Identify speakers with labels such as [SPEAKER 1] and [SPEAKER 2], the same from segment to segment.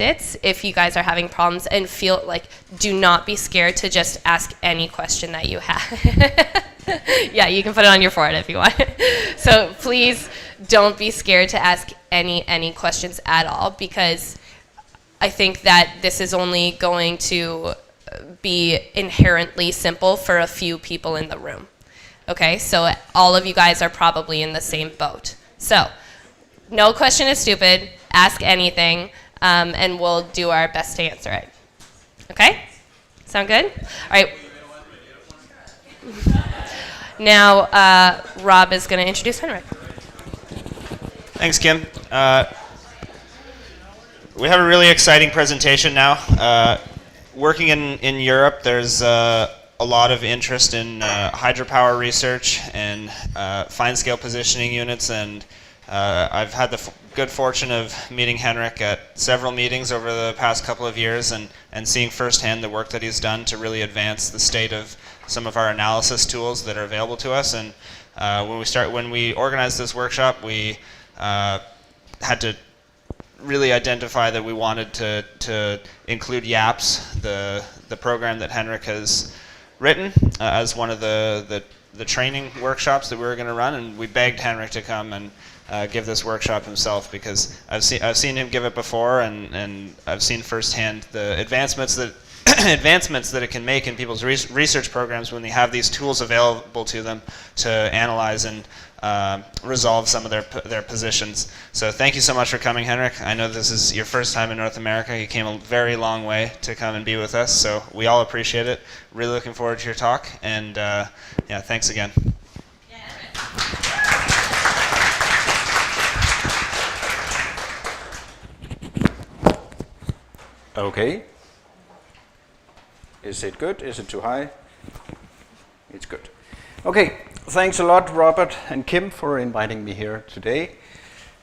[SPEAKER 1] if you guys are having problems, and feel like, do not be scared to just ask any question that you have. Yeah, you can put it on your forehead if you want. So please don't be scared to ask any questions at all, because I think that this is only going to be inherently simple for a few people in the room. Okay, so all of you guys are probably in the same boat. So no question is stupid, ask anything, and we'll do our best to answer it. Okay? Sound good? All right. Now, Rob is going to introduce Henrik.
[SPEAKER 2] Thanks, Kim. We have a really exciting presentation now. Working in Europe, there's a lot of interest in hydropower research and fine-scale positioning units, and I've had the good fortune of meeting Henrik at several meetings over the past couple of years and seeing firsthand the work that he's done to really advance the state of some of our analysis tools that are available to us. And when we organized this workshop, we had to really identify that we wanted to include YAPS, the program that Henrik has written, as one of the training workshops that we were going to run, and we begged Henrik to come and give this workshop himself, because I've seen him give it before, and I've seen firsthand the advancements that it can make in people's research programs when they have these tools available to them to analyze and resolve some of their positions. So thank you so much for coming, Henrik. I know this is your first time in North America. You came a very long way to come and be with us, so we all appreciate it. Really looking forward to your talk, and yeah, thanks again.
[SPEAKER 3] Okay. Is it good? Is it too high? It's good. Okay, thanks a lot, Robert and Kim, for inviting me here today.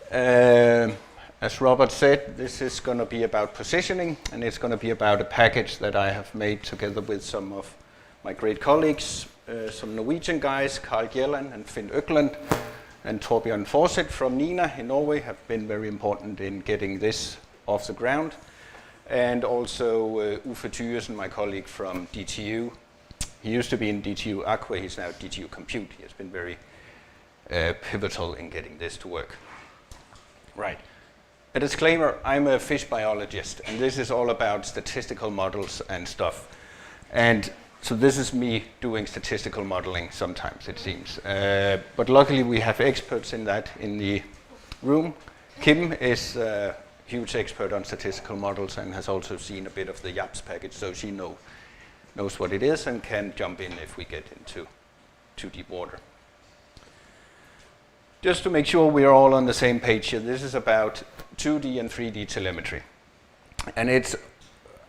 [SPEAKER 3] As Robert said, this is going to be about positioning, and it's going to be about a package that I have made together with some of my great colleagues, some Norwegian guys, Carl Gjelland and Finn Økland, and Torbjørn Forseth from Nina in Norway have been very important in getting this off the ground. And also Uffe Thygesen, my colleague from DTU. He used to be in DTU Aqua, he's now DTU Compute. He has been very pivotal in getting this to work. Right. A disclaimer, I'm a fish biologist, and this is all about statistical models and stuff. And so this is me doing statistical modeling sometimes, it seems. But luckily we have experts in that in the room. Kim is huge expert on statistical models and has also seen a bit of the YAPS package, so she knows what it is and can jump in if we get into too deep water. Just to make sure we are all on the same page here, this is about 2D and 3D telemetry. And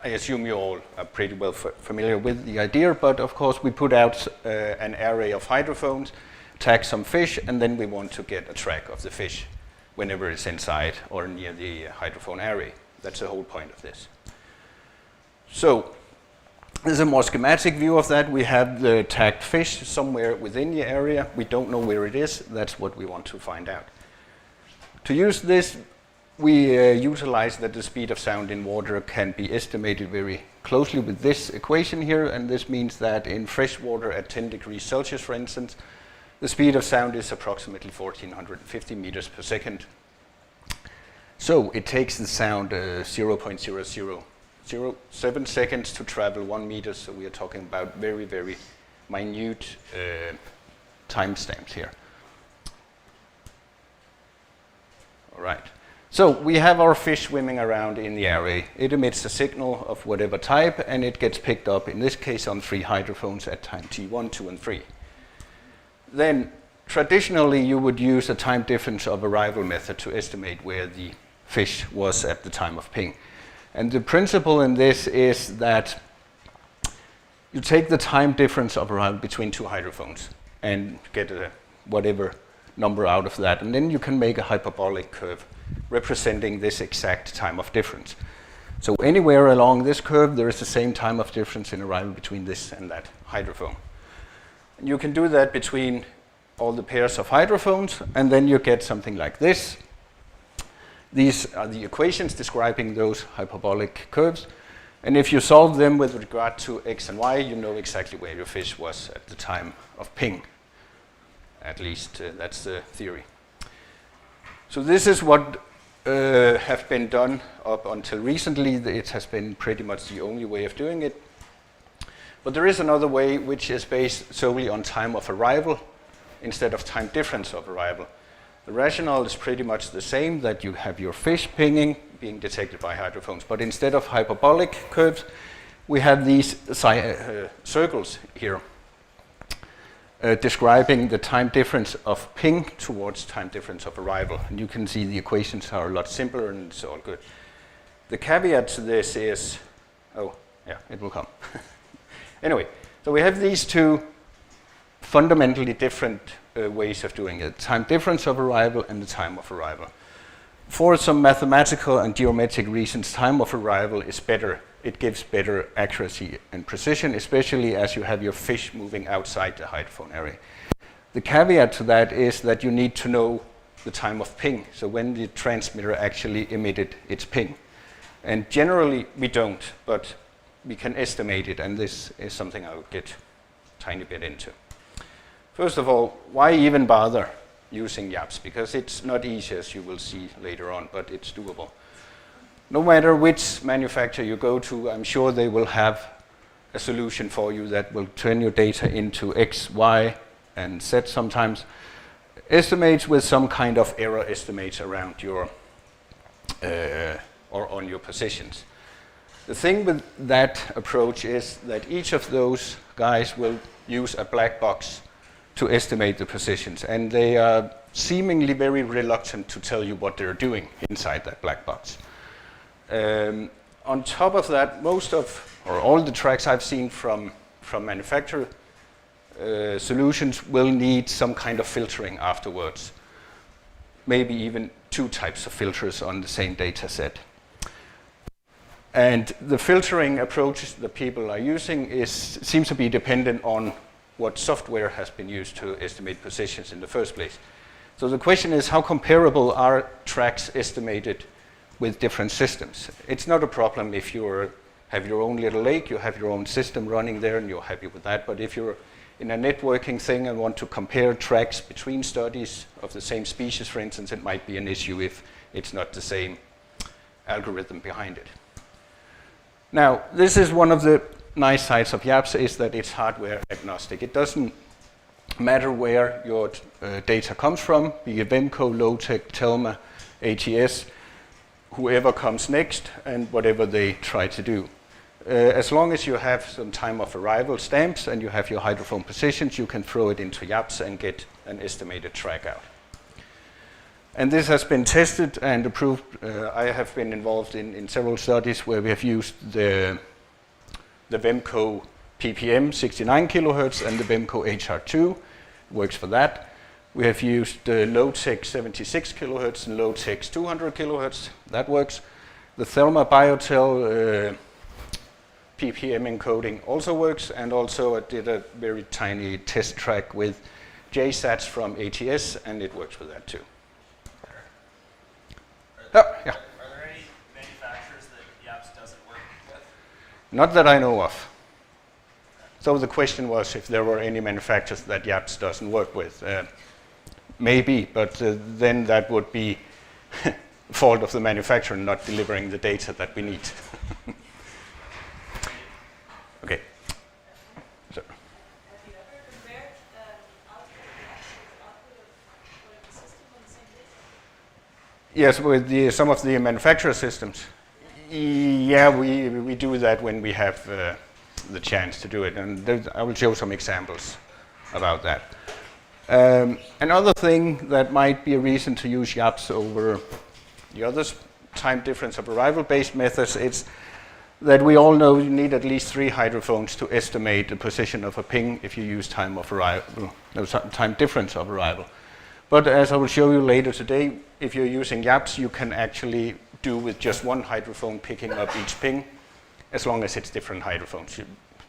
[SPEAKER 3] I assume you all are pretty well familiar with the idea, but of course we put out an array of hydrophones, tag some fish, and then we want to get a track of the fish whenever it's inside or near the hydrophone array. That's the whole point of this. So this is a more schematic view of that. We have the tagged fish somewhere within the area. We don't know where it is. That's what we want to find out. To use this, we utilize that the speed of sound in water can be estimated very closely with this equation here, and this means that in fresh water at 10 degrees Celsius, for instance, the speed of sound is approximately 1450 meters per second. So it takes the sound 0.0007 seconds to travel 1 meter, so we are talking about very, very minute timestamps here. All right. So we have our fish swimming around in the array. It emits a signal of whatever type, and it gets picked up, in this case, on 3 hydrophones at time t1, 2, and 3. Then, traditionally, you would use a time difference of arrival method to estimate where the fish was at the time of ping. And the principle in this is that you take the time difference of arrival between 2 hydrophones and get whatever number out of that, and then you can make a hyperbolic curve representing this exact time of difference. So anywhere along this curve, there is the same time of difference in arrival between this and that hydrophone. And you can do that between all the pairs of hydrophones, and then you get something like this. These are the equations describing those hyperbolic curves. And if you solve them with regard to x and y, you know exactly where your fish was at the time of ping. At least that's the theory. So this is what have been done up until recently. It has been pretty much the only way of doing it. But there is another way which is based solely on time of arrival instead of time difference of arrival. The rationale is pretty much the same, that you have your fish pinging being detected by hydrophones. But instead of hyperbolic curves, we have these circles here describing the time difference of ping towards time difference of arrival. And you can see the equations are a lot simpler and it's all good. The caveat to this is, oh, yeah, it will come. Anyway, so we have these two fundamentally different ways of doing it, time difference of arrival and the time of arrival. For some mathematical and geometric reasons, time of arrival is better. It gives better accuracy and precision, especially as you have your fish moving outside the hydrophone area. The caveat to that is that you need to know the time of ping, so when the transmitter actually emitted its ping. And generally we don't, but we can estimate it, and this is something I'll get a tiny bit into. First of all, why even bother using YAPS? Because it's not easy, as you will see later on, but it's doable. No matter which manufacturer you go to, I'm sure they will have a solution for you that will turn your data into X, Y, and Z sometimes. Estimates with some kind of error estimates around your, or on your positions. The thing with that approach is that each of those guys will use a black box to estimate the positions, and they are seemingly very reluctant to tell you what they're doing inside that black box. On top of that, most of, or all the tracks I've seen from manufacturer solutions will need some kind of filtering afterwards. Maybe even two types of filters on the same data set. And the filtering approaches that people are using seems to be dependent on what software has been used to estimate positions in the first place. So the question is, how comparable are tracks estimated with different systems? It's not a problem if you have your own little lake, you have your own system running there and you're happy with that. But if you're in a networking thing and want to compare tracks between studies of the same species, for instance, it might be an issue if it's not the same algorithm behind it. Now, this is one of the nice sides of YAPS, is that it's hardware agnostic. It doesn't matter where your data comes from, be it Vemco, Low-Tech, Telma, ATS, whoever comes next, and whatever they try to do. As long as you have some time of arrival stamps and you have your hydrophone positions, you can throw it into YAPS and get an estimated track out. And this has been tested and approved. I have been involved in several studies where we have used the Vemco PPM 69 kilohertz and the Vemco HR2, works for that. We have used Low-Tech 76 kilohertz and Low-Tech 200 kilohertz, that works. The Thelma Biotel PPM encoding also works, and also I did a very tiny test track with JSATs from ATS, and it works with that too. Yeah.
[SPEAKER 2] Are there any manufacturers that YAPS doesn't work with?
[SPEAKER 3] Not that I know of. So the question was if there were any manufacturers that YAPS doesn't work with. Maybe, but then that would be fault of the manufacturer not delivering the data that we need. Okay. So.
[SPEAKER 4] Have you ever compared output with output of the system on the same data?
[SPEAKER 3] Yes, with some of the manufacturer systems. Yeah, we do that when we have the chance to do it, and I will show some examples about that. Another thing that might be a reason to use YAPS over the other time difference of arrival-based methods is that we all know you need at least 3 hydrophones to estimate the position of a ping if you use time of arrival, no, time difference of arrival. But as I will show you later today, if you're using YAPS, you can actually do with just 1 hydrophone picking up each ping, as long as it's different hydrophones. You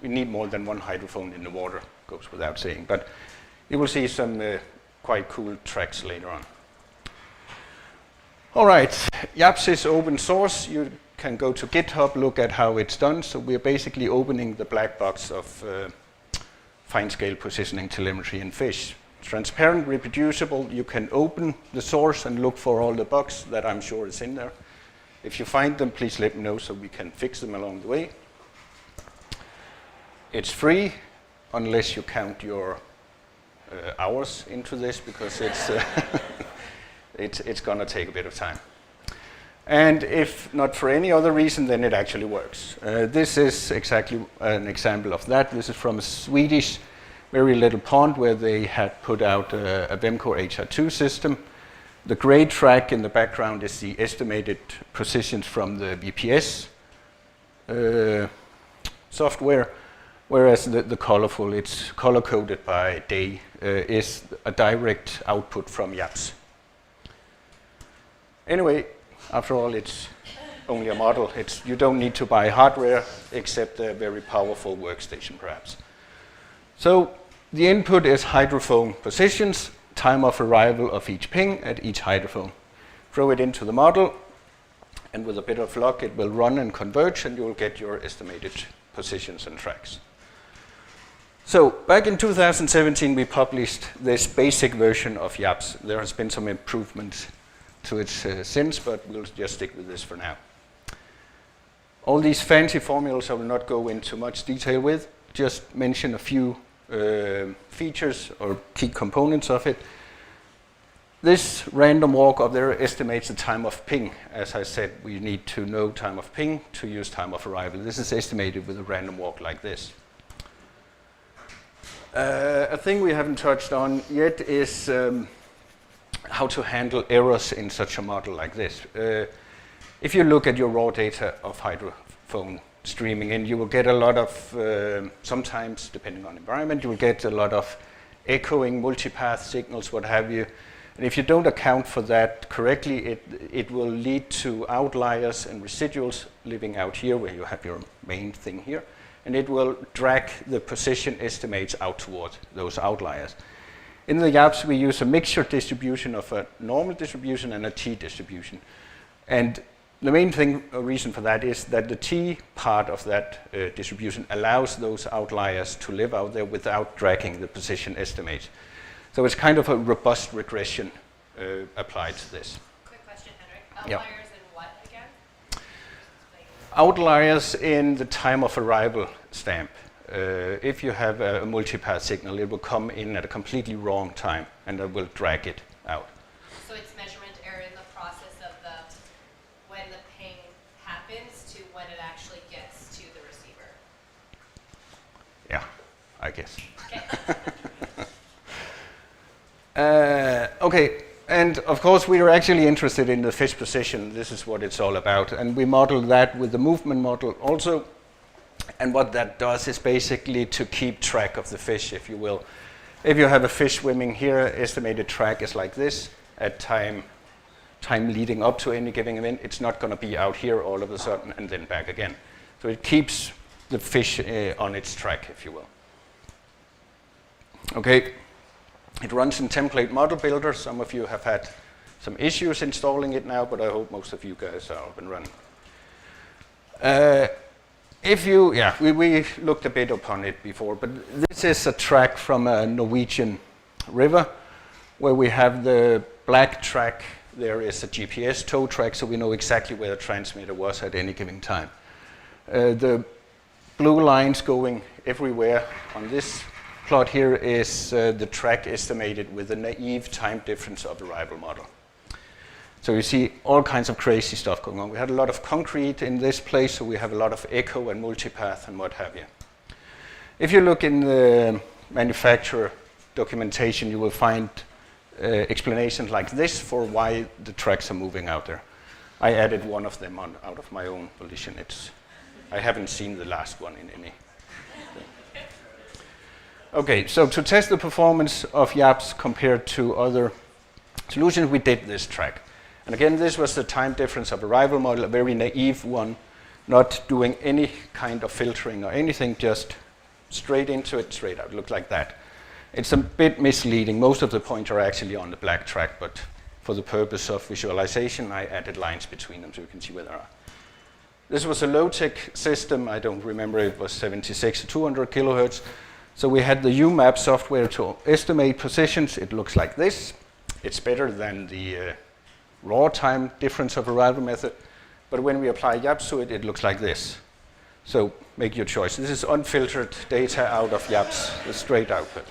[SPEAKER 3] need more than 1 hydrophone in the water, goes without saying. But you will see some quite cool tracks later on. All right, YAPS is open source. You can go to GitHub, look at how it's done. So we're basically opening the black box of fine scale positioning telemetry in fish. Transparent, reproducible. You can open the source and look for all the bugs that I'm sure is in there. If you find them, please let me know so we can fix them along the way. It's free, unless you count your hours into this, because it's it's going to take a bit of time. And if not for any other reason, then it actually works. This is exactly an example of that. This is from a Swedish very little pond where they had put out a Vemcor HR2 system. The gray track in the background is the estimated positions from the VPS software, whereas the colorful, it's color-coded by day, is a direct output from YAPS. Anyway, after all, it's only a model. You don't need to buy hardware except a very powerful workstation, perhaps. So the input is hydrophone positions, time of arrival of each ping at each hydrophone. Throw it into the model, and with a bit of luck, it will run and converge, and you will get your estimated positions and tracks. So back in 2017, we published this basic version of YAPS. There has been some improvements to it since, but we'll just stick with this for now. All these fancy formulas I will not go into much detail with, just mention a few features or key components of it. This random walk up there estimates the time of ping. As I said, we need to know time of ping to use time of arrival. This is estimated with a random walk like this. A thing we haven't touched on yet is how to handle errors in such a model like this. If you look at your raw data of hydrophone streaming in, you will get a lot of, sometimes, depending on environment, you will get a lot of echoing, multipath signals, what have you. And if you don't account for that correctly, it will lead to outliers and residuals living out here, where you have your main thing here. And it will drag the position estimates out toward those outliers. In the YAPS, we use a mixture distribution of a normal distribution and a T distribution. And the main reason for that is that the T part of that distribution allows those outliers to live out there without dragging the position estimates. So it's kind of a robust regression applied to this.
[SPEAKER 1] Quick question, Henrik. Outliers in what again?
[SPEAKER 3] Outliers in the time of arrival stamp. If you have a multipath signal, it will come in at a completely wrong time, and it will drag it out.
[SPEAKER 1] So it's measurement error in the process of when the ping happens to when it actually gets to the receiver.
[SPEAKER 3] Yeah, I guess.
[SPEAKER 1] Okay.
[SPEAKER 3] Okay, and of course we are actually interested in the fish position. This is what it's all about, and we model that with the movement model also. And what that does is basically to keep track of the fish, if you will. If you have a fish swimming here, estimated track is like this at time leading up to any given event. It's not going to be out here all of a sudden and then back again. So it keeps the fish on its track, if you will. Okay, it runs in template model builder. Some of you have had some issues installing it now, but I hope most of you guys are up and running. We looked a bit upon it before, but this is a track from a Norwegian river where we have the black track. There is a GPS tow track, so we know exactly where the transmitter was at any given time. The blue lines going everywhere on this plot here is the track estimated with a naive time difference of arrival model. So you see all kinds of crazy stuff going on. We had a lot of concrete in this place, so we have a lot of echo and multipath and what have you. If you look in the manufacturer documentation, you will find explanations like this for why the tracks are moving out there. I added one of them out of my own volition. I haven't seen the last one in any. Okay, so to test the performance of YAPS compared to other solutions, we did this track. And again, this was the time difference of arrival model, a very naive one, not doing any kind of filtering or anything, just straight into it, straight out. It looked like that. It's a bit misleading. Most of the points are actually on the black track, but for the purpose of visualization, I added lines between them so you can see where they are. This was a low-tech system. I don't remember if it was 76 or 200 kilohertz. So we had the YAPS software to estimate positions. It looks like this. It's better than the raw time difference of arrival method. But when we apply YAPS to it, it looks like this. So make your choice. This is unfiltered data out of YAPS, the straight output.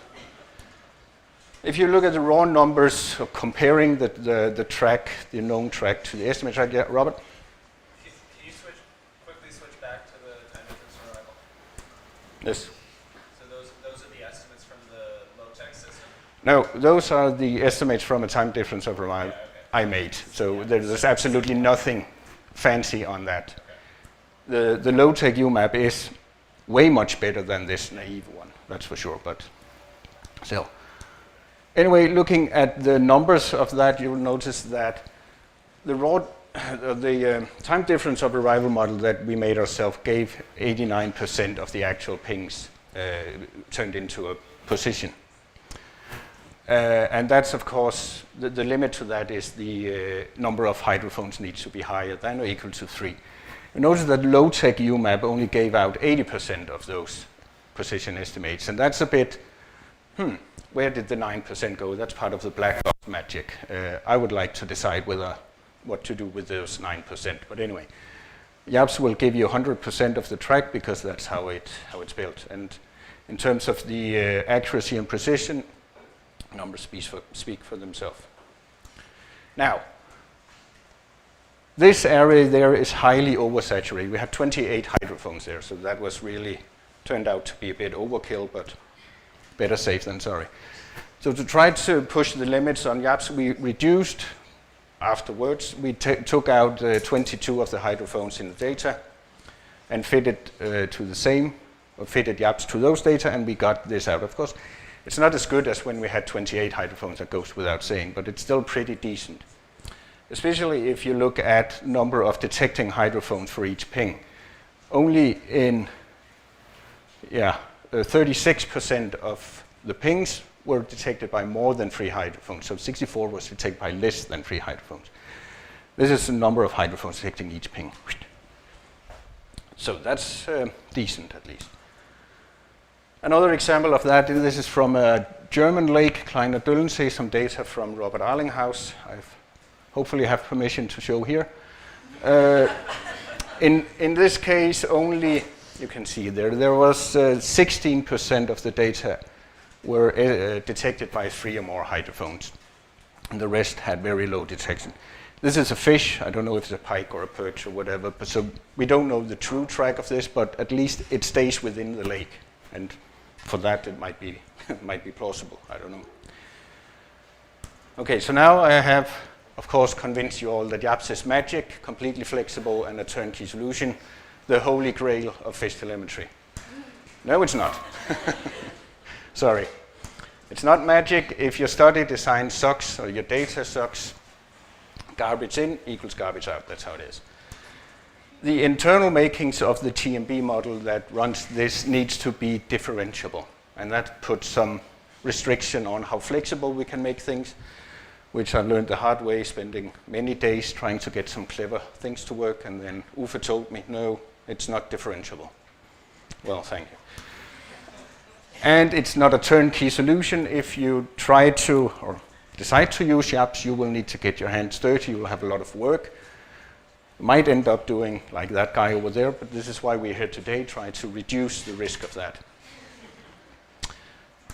[SPEAKER 3] If you look at the raw numbers, comparing the track, the known track to the estimate track, yeah, Robert?
[SPEAKER 2] Can you quickly switch back to the time difference arrival?
[SPEAKER 3] Yes.
[SPEAKER 2] So those are the estimates from the low-tech system?
[SPEAKER 3] No, those are the estimates from a time difference of arrival I made. So there's absolutely nothing fancy on that. Okay. The low-tech UMAP is way much better than this naive one, that's for sure, but still. Anyway, looking at the numbers of that, you will notice that the time difference of arrival model that we made ourselves gave 89% of the actual pings turned into a position. And that's, of course, the limit to that is the number of hydrophones needs to be higher than or equal to 3. You notice that low-tech UMAP only gave out 80% of those position estimates, and that's a bit, where did the 9% go? That's part of the black box magic. I would like to decide what to do with those 9%. But anyway, YAPS will give you 100% of the track because that's how it's built. And in terms of the accuracy and precision, numbers speak for themselves. Now, this area there is highly oversaturated. We had 28 hydrophones there, so that was really turned out to be a bit overkill, but better safe than sorry. So to try to push the limits on YAPS, we reduced afterwards. We took out 22 of the hydrophones in the data and fitted fitted YAPS to those data, and we got this out. Of course, it's not as good as when we had 28 hydrophones, that goes without saying, but it's still pretty decent. Especially if you look at number of detecting hydrophones for each ping. Only in 36% of the pings were detected by more than 3 hydrophones. So 64 was detected by less than 3 hydrophones. This is the number of hydrophones detecting each ping. So that's decent at least. Another example of that, this is from a German lake, Kleiner Döllensee, some data from Robert Arlinghaus. I hopefully have permission to show here. In this case, only, you can see there was 16% of the data were detected by 3 or more hydrophones, and the rest had very low detection. This is a fish. I don't know if it's a pike or a perch or whatever, but so we don't know the true track of this, but at least it stays within the lake, and for that it might be might be plausible. I don't know. Okay, so now I have, of course, convinced you all that YAPS is magic, completely flexible, and a turnkey solution, the holy grail of fish telemetry. No, it's not. Sorry. It's not magic. If your study design sucks or your data sucks, garbage in equals garbage out. That's how it is. The internal makings of the TMB model that runs this needs to be differentiable, and that puts some restriction on how flexible we can make things, which I learned the hard way, spending many days trying to get some clever things to work, and then Uffe told me, no, it's not differentiable. Well, thank you. And it's not a turnkey solution. If you try to, or decide to use YAPS, you will need to get your hands dirty. You will have a lot of work. You might end up doing like that guy over there, but this is why we're here today, trying to reduce the risk of that.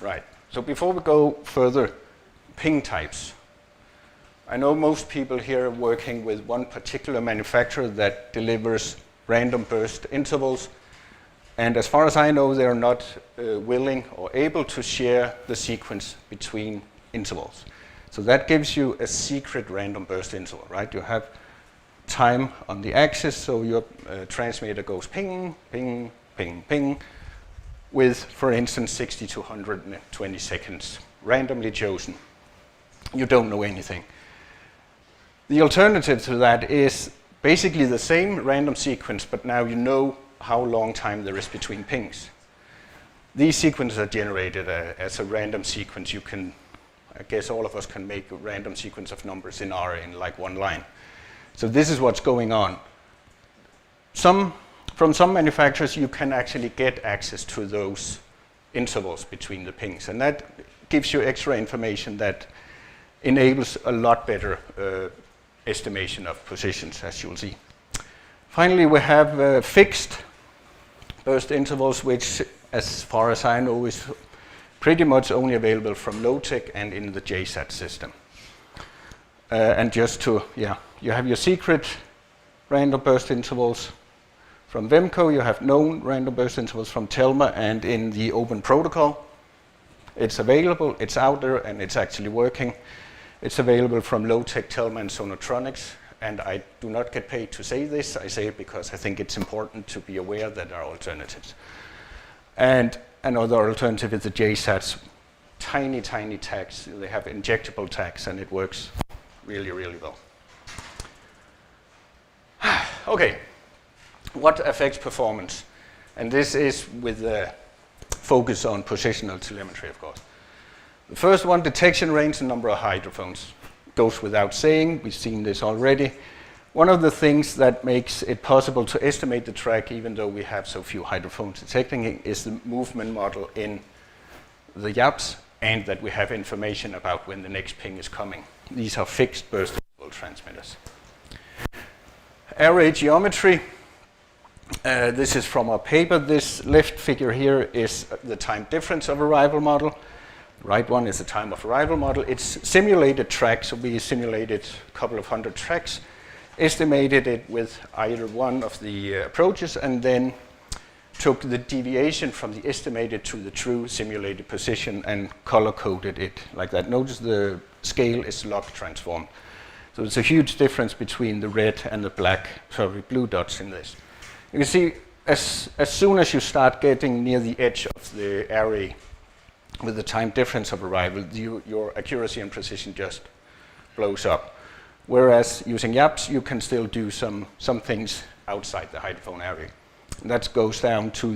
[SPEAKER 3] Right, so before we go further, ping types. I know most people here are working with one particular manufacturer that delivers random burst intervals, and as far as I know, they're not willing or able to share the sequence between intervals. So that gives you a secret random burst interval, right? You have time on the axis, so your transmitter goes ping, ping, ping, ping, with, for instance, 60 to 120 seconds, randomly chosen. You don't know anything. The alternative to that is basically the same random sequence, but now you know how long time there is between pings. These sequences are generated as a random sequence. You can I guess all of us can make a random sequence of numbers in R in like one line. So this is what's going on. From some manufacturers, you can actually get access to those intervals between the pings, and that gives you extra information that enables a lot better estimation of positions, as you'll see. Finally, we have fixed burst intervals, which, as far as I know, is pretty much only available from low-tech and in the JSAT system. And just to, you have your secret random burst intervals from Vemco, you have known random burst intervals from Telma, and in the open protocol, it's available, it's out there, and it's actually working. It's available from low-tech Telma and Sonotronics, and I do not get paid to say this. I say it because I think it's important to be aware that there are alternatives. And another alternative is the JSATs, tiny, tiny tags. They have injectable tags, and it works really, really well. Okay, what affects performance? And this is with the focus on positional telemetry, of course. The first one, detection range and number of hydrophones. Goes without saying, we've seen this already. One of the things that makes it possible to estimate the track, even though we have so few hydrophones detecting it, is the movement model in the YAPS, and that we have information about when the next ping is coming. These are fixed burst interval transmitters. Array geometry. This is from our paper. This left figure here is the time difference of arrival model. The right one is the time of arrival model. It's simulated tracks, so we simulated a couple of hundred tracks, estimated it with either one of the approaches, and then took the deviation from the estimated to the true simulated position and color-coded it like that. Notice the scale is log transformed. So it's a huge difference between the red and the blue dots in this. You can see as soon as you start getting near the edge of the array with the time difference of arrival, your accuracy and precision just blows up. Whereas using YAPS, you can still do some things outside the hydrophone array. And that goes down to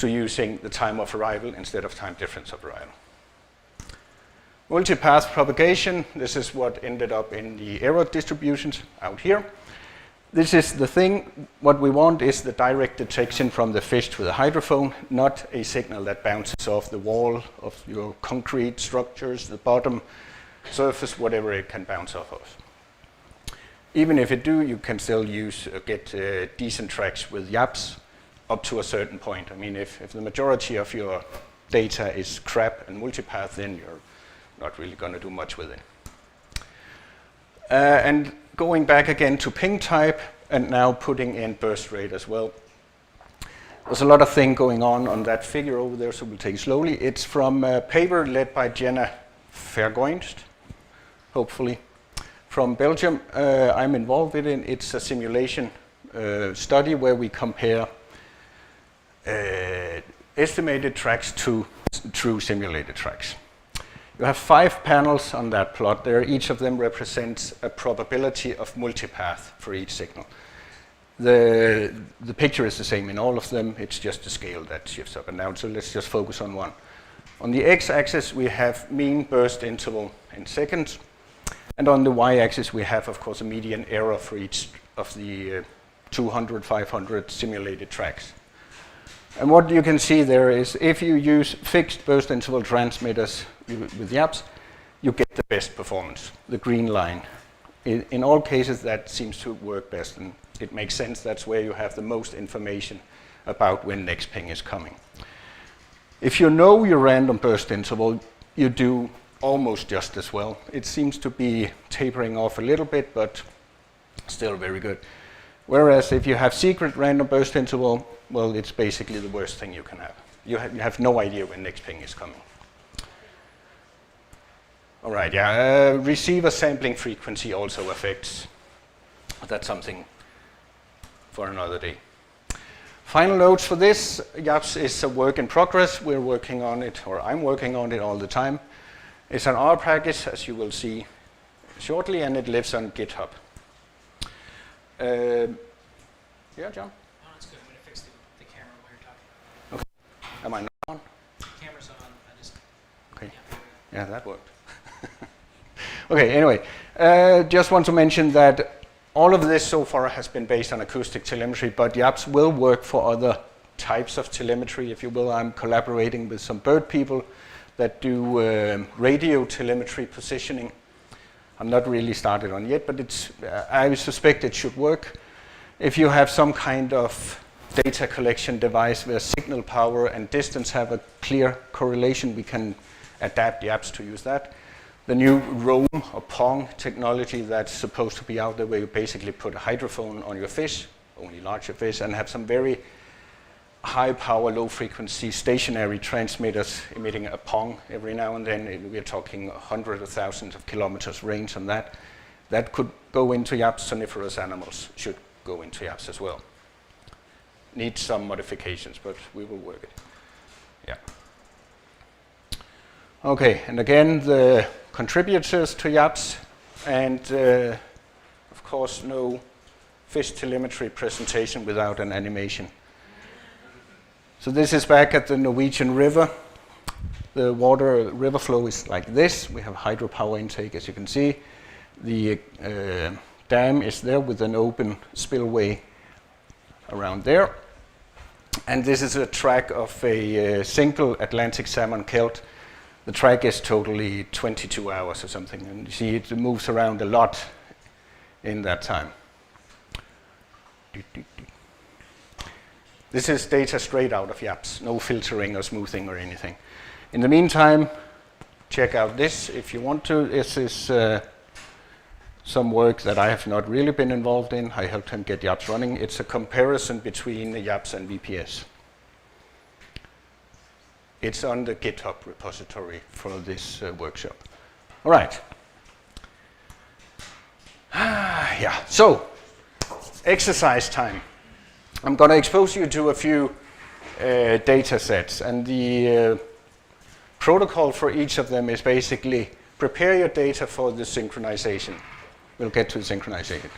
[SPEAKER 3] using the time of arrival instead of time difference of arrival. Multipath propagation, this is what ended up in the error distributions out here. This is the thing, what we want is the direct detection from the fish to the hydrophone, not a signal that bounces off the wall of your concrete structures, the bottom surface, whatever it can bounce off of. Even if it do, you can still get decent tracks with YAPS up to a certain point. I mean, if the majority of your data is crap and multipath, then you're not really going to do much with it. And going back again to ping type, and now putting in burst rate as well. There's a lot of thing going on that figure over there, so we'll take it slowly. It's from a paper led by Jenna Vergoinst, hopefully, from Belgium. I'm involved in it. It's a simulation study where we compare estimated tracks to true simulated tracks. You have 5 panels on that plot there. Each of them represents a probability of multipath for each signal. The picture is the same in all of them. It's just the scale that shifts up and down. So let's just focus on one. On the x-axis, we have mean burst interval in seconds. And on the y-axis, we have, of course, a median error for each of the 200, 500 simulated tracks. And what you can see there is if you use fixed burst interval transmitters with YAPS, you get the best performance, the green line. In all cases, that seems to work best, and it makes sense. That's where you have the most information about when next ping is coming. If you know your random burst interval, you do almost just as well. It seems to be tapering off a little bit, but still very good. Whereas if you have secret random burst interval, well, it's basically the worst thing you can have. You have no idea when next ping is coming. All right, receiver sampling frequency also affects. That's something for another day. Final notes for this. YAPS is a work in progress. We're working on it, or I'm working on it all the time. It's an R package, as you will see shortly, and it lives on GitHub. Yeah, John?
[SPEAKER 5] No, it's good. I'm going to fix the camera while you're talking.
[SPEAKER 3] Okay. Am I not on?
[SPEAKER 5] Camera's on. I just...
[SPEAKER 3] Okay.
[SPEAKER 5] Yeah.
[SPEAKER 3] Yeah, that worked. Okay, anyway, just want to mention that all of this so far has been based on acoustic telemetry, but YAPS will work for other types of telemetry, if you will. I'm collaborating with some bird people that do radio telemetry positioning. I'm not really started on yet, but I suspect it should work. If you have some kind of data collection device where signal power and distance have a clear correlation, we can adapt YAPS to use that. The new roam or Pong technology that's supposed to be out there, where you basically put a hydrophone on your fish, only larger fish, and have some very high power, low frequency stationary transmitters emitting a Pong every now and then. We're talking hundreds of thousands of kilometers range on that. That could go into YAPS. Soniferous animals should go into YAPS as well. Needs some modifications, but we will work it. Yeah. Okay, and again, the contributors to YAPS, and of course, no fish telemetry presentation without an animation. So this is back at the Norwegian river. The river flow is like this. We have hydropower intake, as you can see. The dam is there with an open spillway around there. And this is a track of a single Atlantic salmon kelt. The track is totally 22 hours or something, and you see it moves around a lot in that time. This is data straight out of YAPS, no filtering or smoothing or anything. In the meantime, check out this if you want to. This is some work that I have not really been involved in. I helped him get YAPS running. It's a comparison between the YAPS and VPS. It's on the GitHub repository for this workshop. All right. Yeah, so exercise time. I'm going to expose you to a few data sets, and the protocol for each of them is basically prepare your data for the synchronization. We'll get to the synchronization.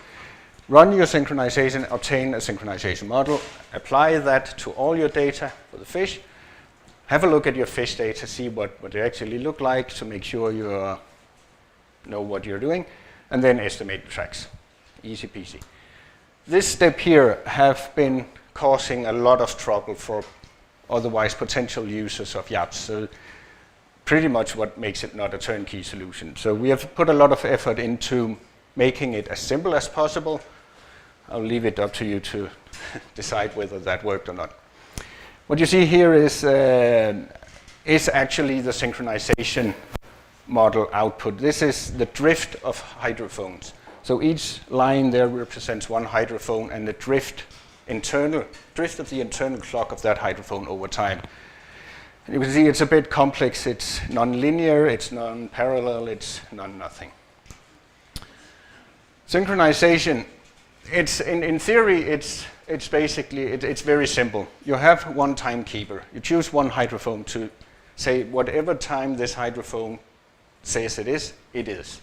[SPEAKER 3] Run your synchronization, obtain a synchronization model, apply that to all your data for the fish, have a look at your fish data, see what they actually look like to make sure you know what you're doing, and then estimate the tracks. Easy peasy. This step here have been causing a lot of trouble for otherwise potential users of YAPS. So pretty much what makes it not a turnkey solution. So we have put a lot of effort into making it as simple as possible. I'll leave it up to you to decide whether that worked or not. What you see here is actually the synchronization model output. This is the drift of hydrophones. So each line there represents one hydrophone and the drift of the internal clock of that hydrophone over time. And you can see it's a bit complex. It's non-linear, it's non-parallel, it's non-nothing. Synchronization, it's in theory, it's basically, it's very simple. You have one timekeeper. You choose one hydrophone to say whatever time this hydrophone says it is, it is.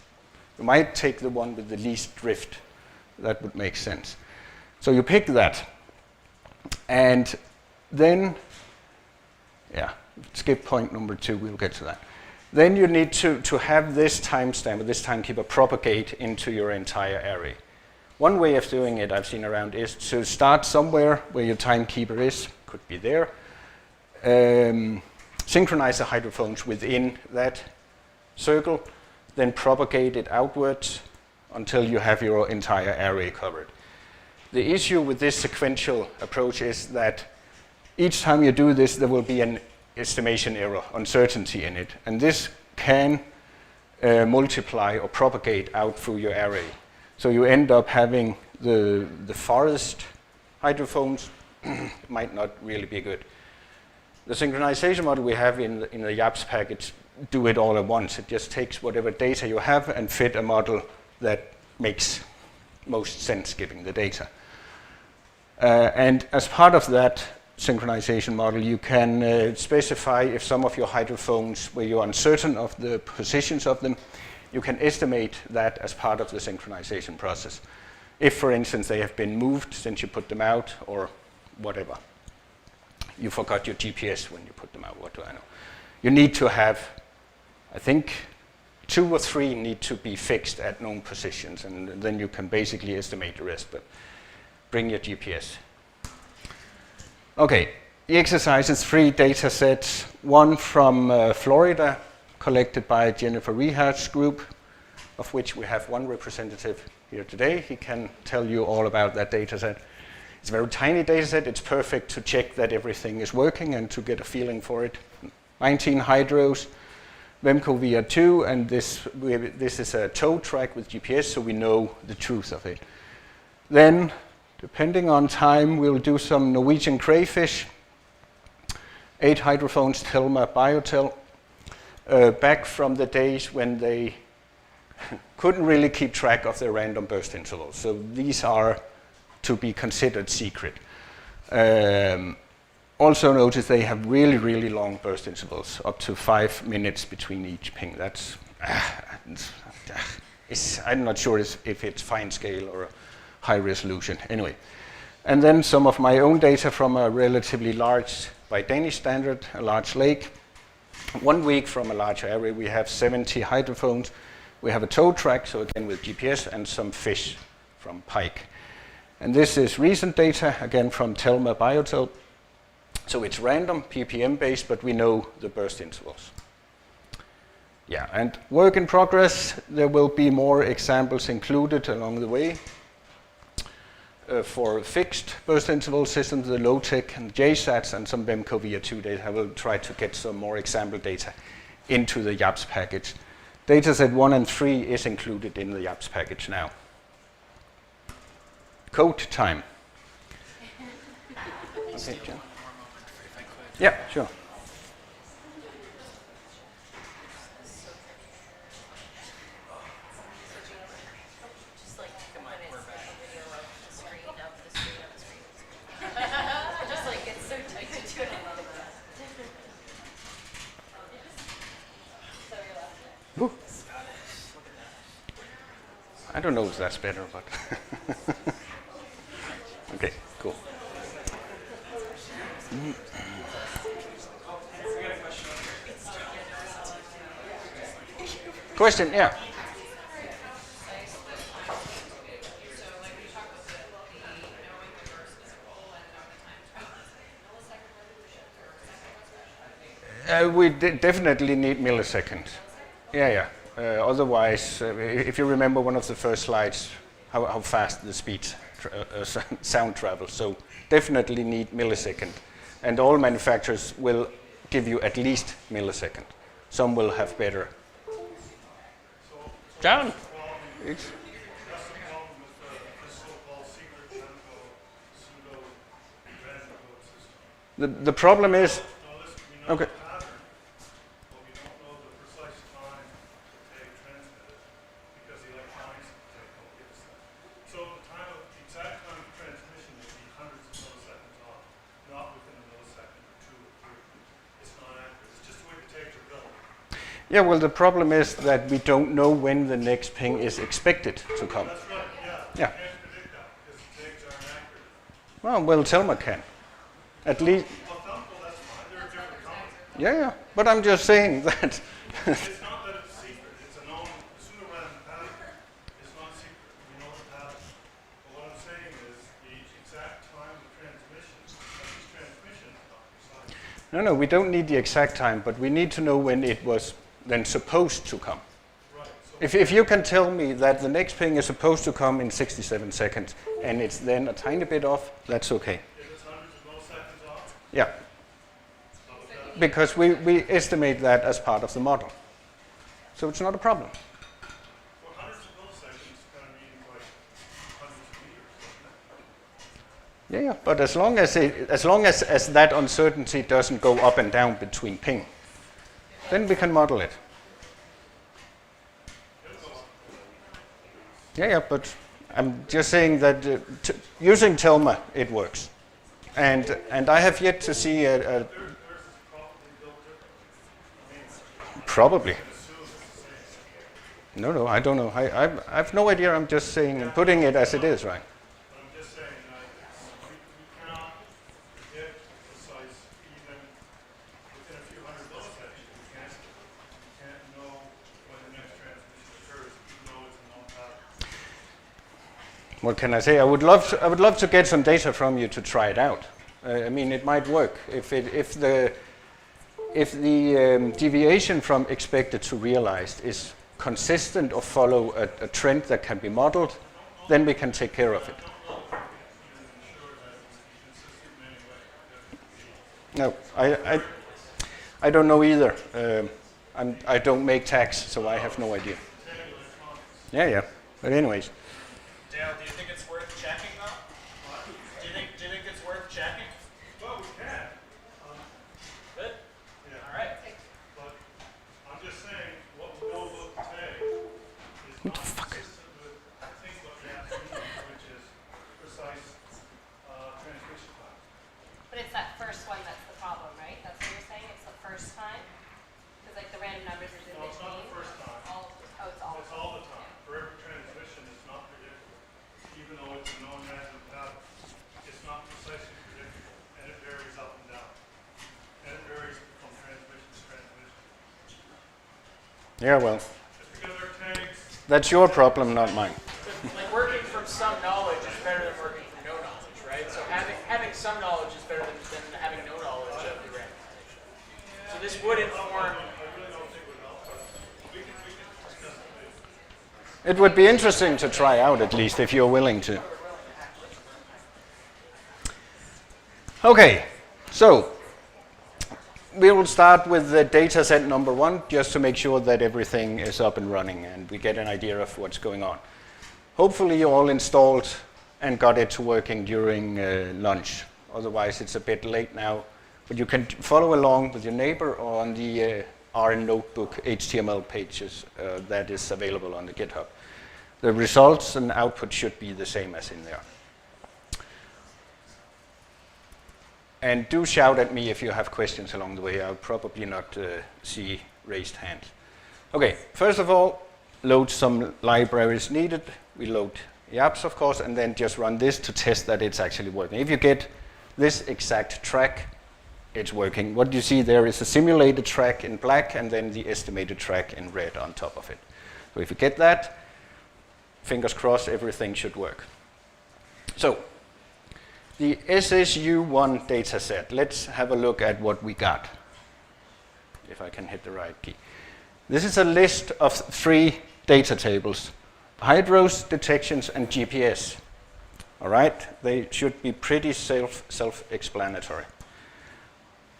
[SPEAKER 3] You might take the one with the least drift. That would make sense. So you pick that. And then, skip point number 2, we'll get to that. Then you need to have this timestamp, or this timekeeper, propagate into your entire array. One way of doing it I've seen around is to start somewhere where your timekeeper is, could be there, synchronize the hydrophones within that circle, then propagate it outwards until you have your entire array covered. The issue with this sequential approach is that each time you do this, there will be an estimation error, uncertainty in it, and this can multiply or propagate out through your array. So you end up having the forest hydrophones might not really be good. The synchronization model we have in the YAPS package do it all at once. It just takes whatever data you have and fit a model that makes most sense given the data. And as part of that synchronization model, you can specify if some of your hydrophones, where you're uncertain of the positions of them, you can estimate that as part of the synchronization process. If, for instance, they have been moved since you put them out or whatever. You forgot your GPS when you put them out, what do I know? You need to have I think 2 or 3 need to be fixed at known positions, and then you can basically estimate the rest, but bring your GPS. Okay, the exercise is 3 data sets, one from Florida, collected by Jennifer Rehart's group, of which we have one representative here today. He can tell you all about that data set. It's a very tiny data set. It's perfect to check that everything is working and to get a feeling for it. 19 hydros, Wemco VR2, and this is a tow track with GPS, so we know the truth of it. Then, depending on time, we'll do some Norwegian crayfish, 8 hydrophones, Telma Biotel, back from the days when they couldn't really keep track of their random burst intervals. So these are to be considered secret. Also notice they have really, really long burst intervals, up to 5 minutes between each ping. That's, I'm not sure if it's fine scale or high resolution. Anyway, and then some of my own data from a relatively large, by Danish standard, a large lake. 1 week from a large area, we have 70 hydrophones. We have a tow track, so again with GPS, and some fish from pike. And this is recent data, again from Telma Biotel. So it's random, ppm based, but we know the burst intervals. Yeah, and work in progress. There will be more examples included along the way. For fixed burst interval systems, the low-tech and JSATs, and some Wemco VR2 data. I will try to get some more example data into the YAPS package. Dataset 1 and 3 is included in the YAPS package now. Code time. Okay, John. Yeah, sure. Woo. I don't know if that's better, but okay, cool. Question, yeah. We definitely need milliseconds. Yeah. Otherwise, if you remember one of the first slides, how fast the speed sound travels. So definitely need millisecond. And all manufacturers will give you at least millisecond. Some will have better. John? The problem is, okay. Yeah, well, the problem is that we don't know when the next ping is expected to come.
[SPEAKER 6] That's right, yeah.
[SPEAKER 3] Yeah.
[SPEAKER 6] You can't predict that because the tags aren't accurate.
[SPEAKER 3] Well, Telma can. At least.
[SPEAKER 6] Well, that's fine. They're a different company.
[SPEAKER 3] Yeah. But I'm just saying that.
[SPEAKER 6] It's not that it's secret. It's a known, the pseudo random pattern. It's not secret. We know the pattern. But what I'm saying is the exact time of transmission, these transmissions are not precise.
[SPEAKER 3] No, we don't need the exact time, but we need to know when it was then supposed to come.
[SPEAKER 6] Right. So
[SPEAKER 3] If you can tell me that the next ping is supposed to come in 67 seconds and it's then a tiny bit off, that's okay.
[SPEAKER 6] if it's hundreds of milliseconds off,
[SPEAKER 3] Yeah. Because we estimate that as part of the model. So it's not a problem.
[SPEAKER 6] well, hundreds of milliseconds kind of means like hundreds of meters.
[SPEAKER 3] Yeah. But as long as that uncertainty doesn't go up and down between ping, then we can model it. Yeah, but I'm just saying that using Telma, it works. And I have yet to see a probably. No, I don't know. I have no idea. I'm just saying, putting it as it is, right?
[SPEAKER 6] But I'm just saying that we cannot predict precise even within a few hundred milliseconds. We can't know
[SPEAKER 3] what can I say? I would love to get some data from you to try it out. I mean, it might work if the deviation from expected to realized is consistent or follow a trend that can be modeled, then we can take care of it. No, I don't know either. I don't make tags, so I have no idea. Yeah. But anyways.
[SPEAKER 2] Dale, do you think it's worth checking though? Do you think it's worth checking?
[SPEAKER 6] Well, we can.
[SPEAKER 2] Good.
[SPEAKER 6] Yeah.
[SPEAKER 2] All right.
[SPEAKER 6] But I'm just saying, what we know about today is not consistent with, I think, what YAPS means, which is precise transmission time.
[SPEAKER 1] But it's that first one that's the problem, right? That's what you're saying? It's the first time? Because like the random numbers is in
[SPEAKER 6] No, it's not
[SPEAKER 1] between?
[SPEAKER 6] the first time.
[SPEAKER 1] It's all.
[SPEAKER 6] It's all the time. For every transmission, it's not predictable. Even though it's a known random pattern, it's not precisely predictable, and it varies up and down. And it varies from transmission to transmission.
[SPEAKER 3] Yeah, well,
[SPEAKER 6] Just because our tags,
[SPEAKER 3] that's your problem, not mine.
[SPEAKER 5] Like working from some knowledge is better than working from no knowledge, right? So having some knowledge is better than having no knowledge of the randomization. So this would inform.
[SPEAKER 6] I really don't think would help, but we can discuss it later.
[SPEAKER 3] It would be interesting to try out at least if you're willing to. Okay, so we will start with the data set number 1 just to make sure that everything is up and running and we get an idea of what's going on. Hopefully you all installed and got it to working during lunch. Otherwise it's a bit late now, but you can follow along with your neighbor or on the R notebook HTML pages that is available on the GitHub. The results and output should be the same as in there. And do shout at me if you have questions along the way. I'll probably not see raised hands. Okay, first of all, load some libraries needed. We load YAPS, of course, and then just run this to test that it's actually working. If you get this exact track, it's working. What you see there is a simulated track in black and then the estimated track in red on top of it. So if you get that, fingers crossed, everything should work. So, the SSU1 dataset. Let's have a look at what we got. If I can hit the right key. This is a list of 3 data tables. Hydros, detections, and GPS. All right, they should be pretty self-explanatory.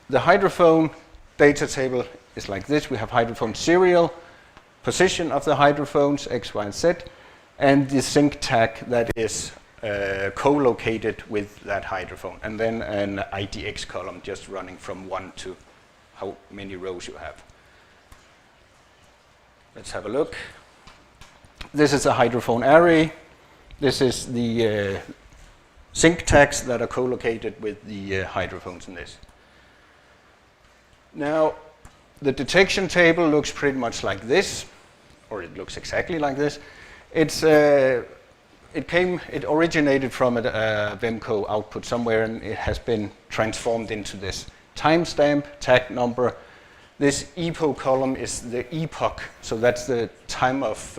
[SPEAKER 3] The hydrophone data table is like this. We have hydrophone serial, position of the hydrophones, X, Y, and Z, and the sync tag that is co-located with that hydrophone, and then an IDX column just running from 1 to how many rows you have. Let's have a look. This is a hydrophone array. This is the sync tags that are co-located with the hydrophones in this. Now, the detection table looks pretty much like this, or it looks exactly like this. It originated from a Vemco output somewhere, and it has been transformed into this timestamp, tag number. This epo column is the epoch, so that's the time of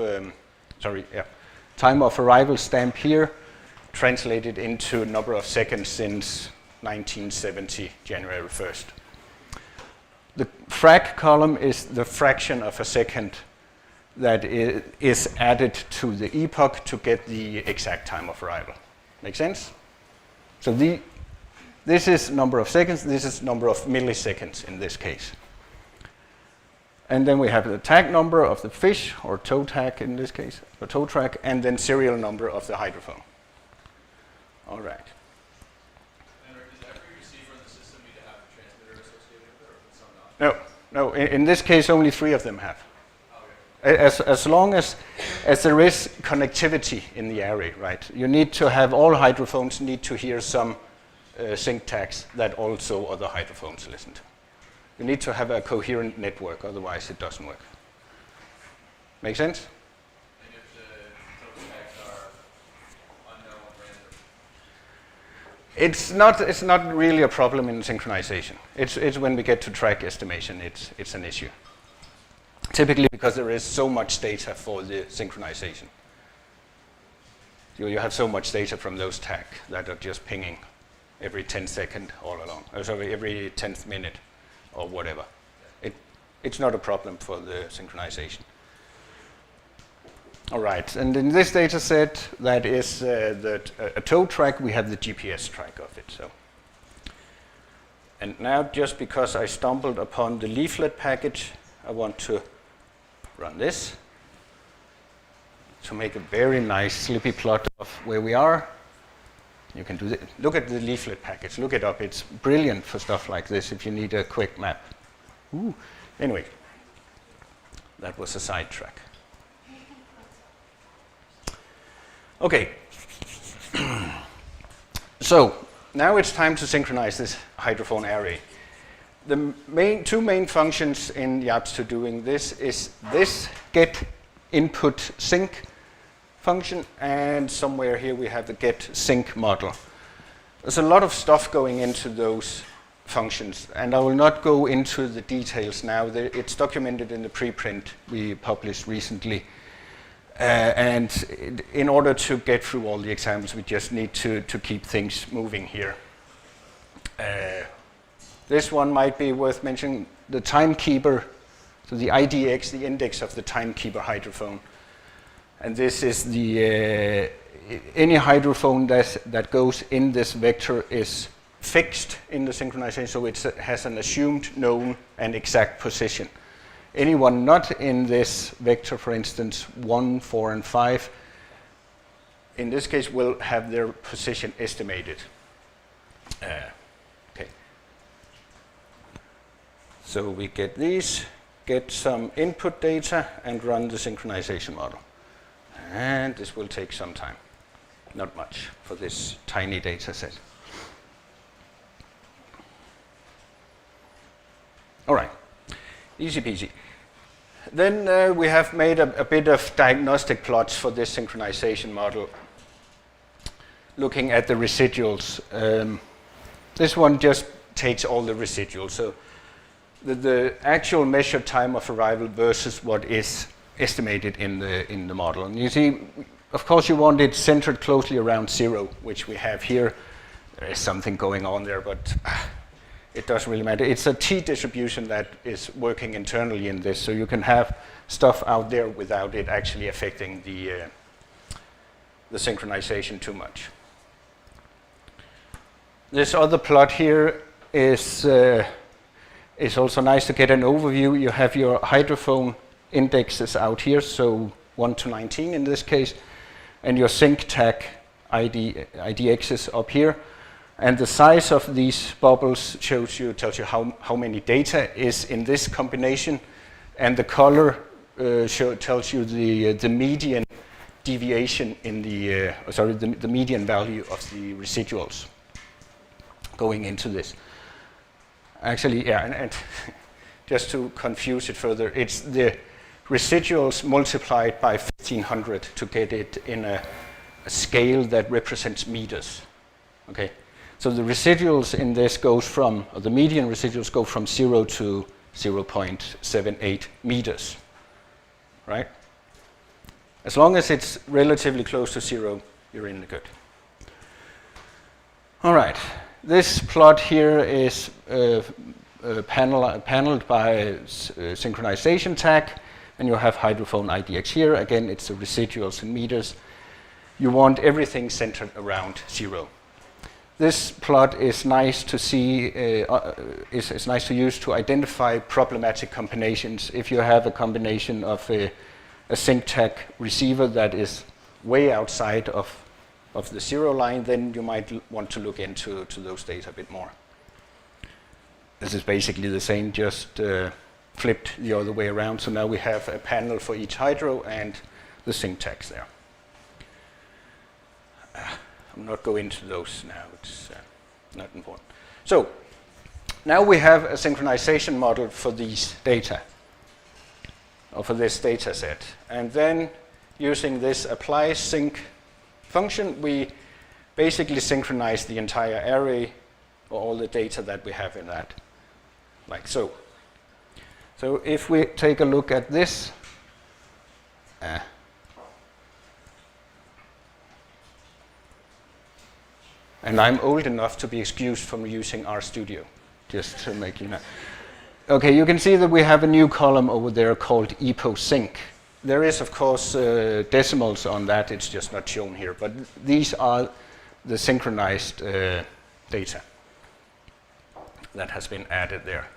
[SPEAKER 3] arrival stamp here, translated into number of seconds since 1970, January 1st. The frac column is the fraction of a second that is added to the epoch to get the exact time of arrival. Make sense? So this is number of seconds, this is number of milliseconds in this case. And then we have the tag number of the fish, or toe tag in this case, or toe track, and then serial number of the hydrophone. All right.
[SPEAKER 7] Henrik, does every receiver in the system need to have a transmitter associated with it, or some not?
[SPEAKER 3] No. In this case, only 3 of them have. As long as there is connectivity in the array, right? You need to have all hydrophones need to hear some sync tags that also other hydrophones listen to. You need to have a coherent network, otherwise it doesn't work. Make sense?
[SPEAKER 7] And if the toe tags are unknown random?
[SPEAKER 3] It's not really a problem in synchronization. It's when we get to track estimation, it's an issue. Typically because there is so much data for the synchronization. You have so much data from those tag that are just pinging every 10 second all along. Sorry, every 10th minute or whatever. It's not a problem for the synchronization. All right, and in this data set, that is a tow track, we have the GPS track of it. So, and now, just because I stumbled upon the leaflet package, I want to run this to make a very nice slippy plot of where we are. You can do that. Look at the leaflet package. Look it up. It's brilliant for stuff like this if you need a quick map. Ooh. Anyway, that was a sidetrack. Okay. So now it's time to synchronize this hydrophone array. The two main functions in YAPS to doing this is this get input sync function, and somewhere here we have the get sync model. There's a lot of stuff going into those functions, and I will not go into the details now. It's documented in the preprint we published recently. And in order to get through all the examples, we just need to keep things moving here. This one might be worth mentioning, the timekeeper, so the IDX, the index of the timekeeper hydrophone. And this is the, any hydrophone that goes in this vector is fixed in the synchronization, so it has an assumed, known, and exact position. Anyone not in this vector, for instance, 1, 4, and 5, in this case will have their position estimated. Okay. So we get these, get some input data, and run the synchronization model. And this will take some time. Not much for this tiny data set. All right, easy peasy. Then we have made a bit of diagnostic plots for this synchronization model, looking at the residuals. This one just takes all the residuals. So the actual measured time of arrival versus what is estimated in the model. And you see, of course, you want it centered closely around 0, which we have here. There is something going on there, but it doesn't really matter. It's a t-distribution that is working internally in this, so you can have stuff out there without it actually affecting the synchronization too much. This other plot here is also nice to get an overview. You have your hydrophone indexes out here, so 1 to 19 in this case, and your sync tag IDXs up here. And the size of these bubbles tells you how many data is in this combination, and the color tells you the median deviation in the median value of the residuals going into this. Actually, yeah, and just to confuse it further, it's the residuals multiplied by 1500 to get it in a scale that represents meters. Okay, so the residuals in this goes from, or the median residuals go from 0 to 0.78 meters, right? As long as it's relatively close to 0, you're in the good. All right, this plot here is paneled by synchronization tag, and you have hydrophone IDX here. Again, it's the residuals in meters. You want everything centered around 0. This plot is nice to see, is nice to use to identify problematic combinations. If you have a combination of a sync tag receiver that is way outside of the 0 line, then you might want to look into those data a bit more. This is basically the same, just flipped the other way around. So now we have a panel for each hydro and the sync tags there. I'm not going into those now, it's not important. So now we have a synchronization model for these data, or for this data set. And then using this apply sync function, we basically synchronize the entire array, or all the data that we have in that, like so. So if we take a look at this, And I'm old enough to be excused from using RStudio, just to make you know. Okay, you can see that we have a new column over there called eposync. There is, of course, decimals on that. It's just not shown here. But these are the synchronized data that has been added there.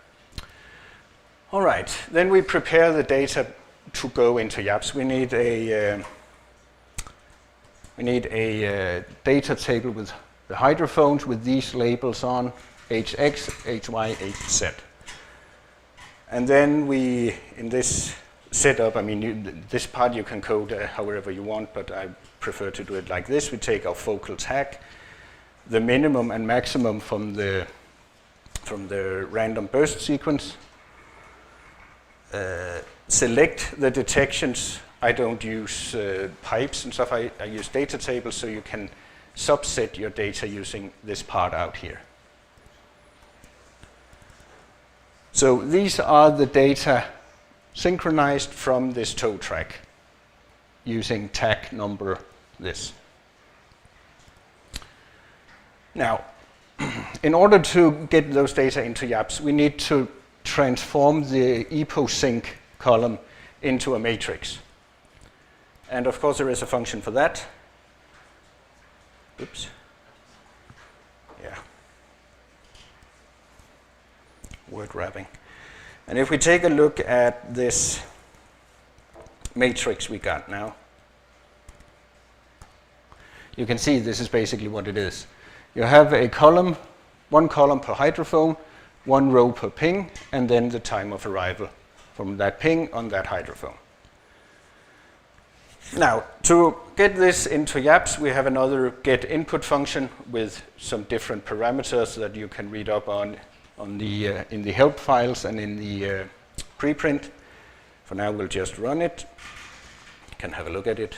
[SPEAKER 3] All right, then we prepare the data to go into YAPS. We need a data table with the hydrophones with these labels on, HX, HY, HZ. And then we, in this setup, I mean, this part you can code however you want, but I prefer to do it like this. We take our focal tag, the minimum and maximum from the random burst sequence, select the detections. I don't use pipes and stuff. I use data tables, so you can subset your data using this part out here. So these are the data synchronized from this toe track using tag number this. Now, in order to get those data into YAPS, we need to transform the eposync column into a matrix. And of course there is a function for that. Oops. Yeah. Word wrapping. And if we take a look at this matrix we got now, you can see this is basically what it is. You have a column, one column per hydrophone, one row per ping, and then the time of arrival from that ping on that hydrophone. Now, to get this into YAPS, we have another get input function with some different parameters that you can read up on the in the help files and in the preprint. For now, we'll just run it. You can have a look at it.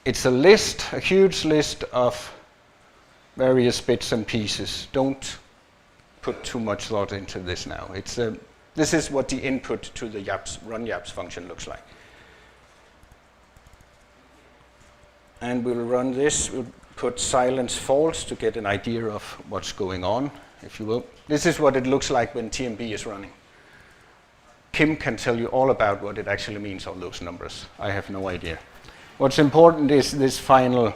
[SPEAKER 3] It's a list, a huge list of various bits and pieces. Don't put too much thought into this now. This is what the input to the YAPS, run YAPS function looks like. And we'll run this. We'll put silence false to get an idea of what's going on, if you will. This is what it looks like when TMB is running. Kim can tell you all about what it actually means, all those numbers. I have no idea. What's important is this final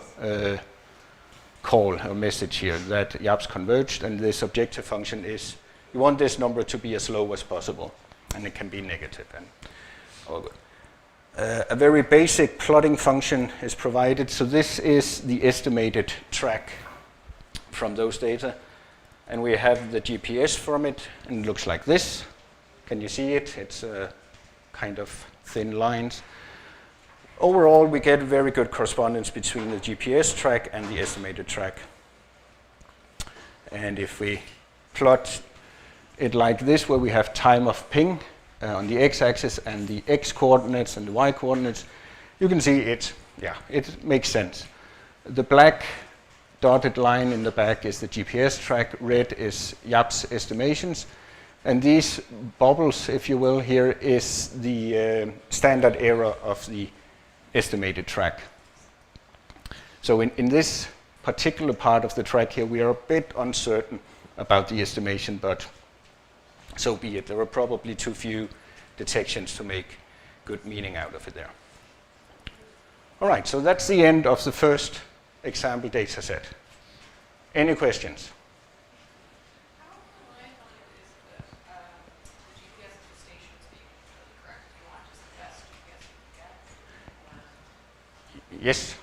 [SPEAKER 3] call or message here that YAPS converged, and this objective function is you want this number to be as low as possible, and it can be negative and all good. A very basic plotting function is provided. So this is the estimated track from those data, and we have the GPS from it, and it looks like this. Can you see it? It's kind of thin lines. Overall, we get very good correspondence between the GPS track and the estimated track. And if we plot it like this, where we have time of ping on the x-axis and the x-coordinates and the y-coordinates, you can see it makes sense. The black dotted line in the back is the GPS track, red is YAPS estimations, and these bubbles, if you will, here is the standard error of the estimated track. So in this particular part of the track here, we are a bit uncertain about the estimation, but so be it. There are probably too few detections to make good meaning out of it there. All right, so that's the end of the first example data set. Any questions?
[SPEAKER 4] How reliant on it is the GPS of the stations being really correct? Do you want just the best GPS you can get?
[SPEAKER 3] Yes.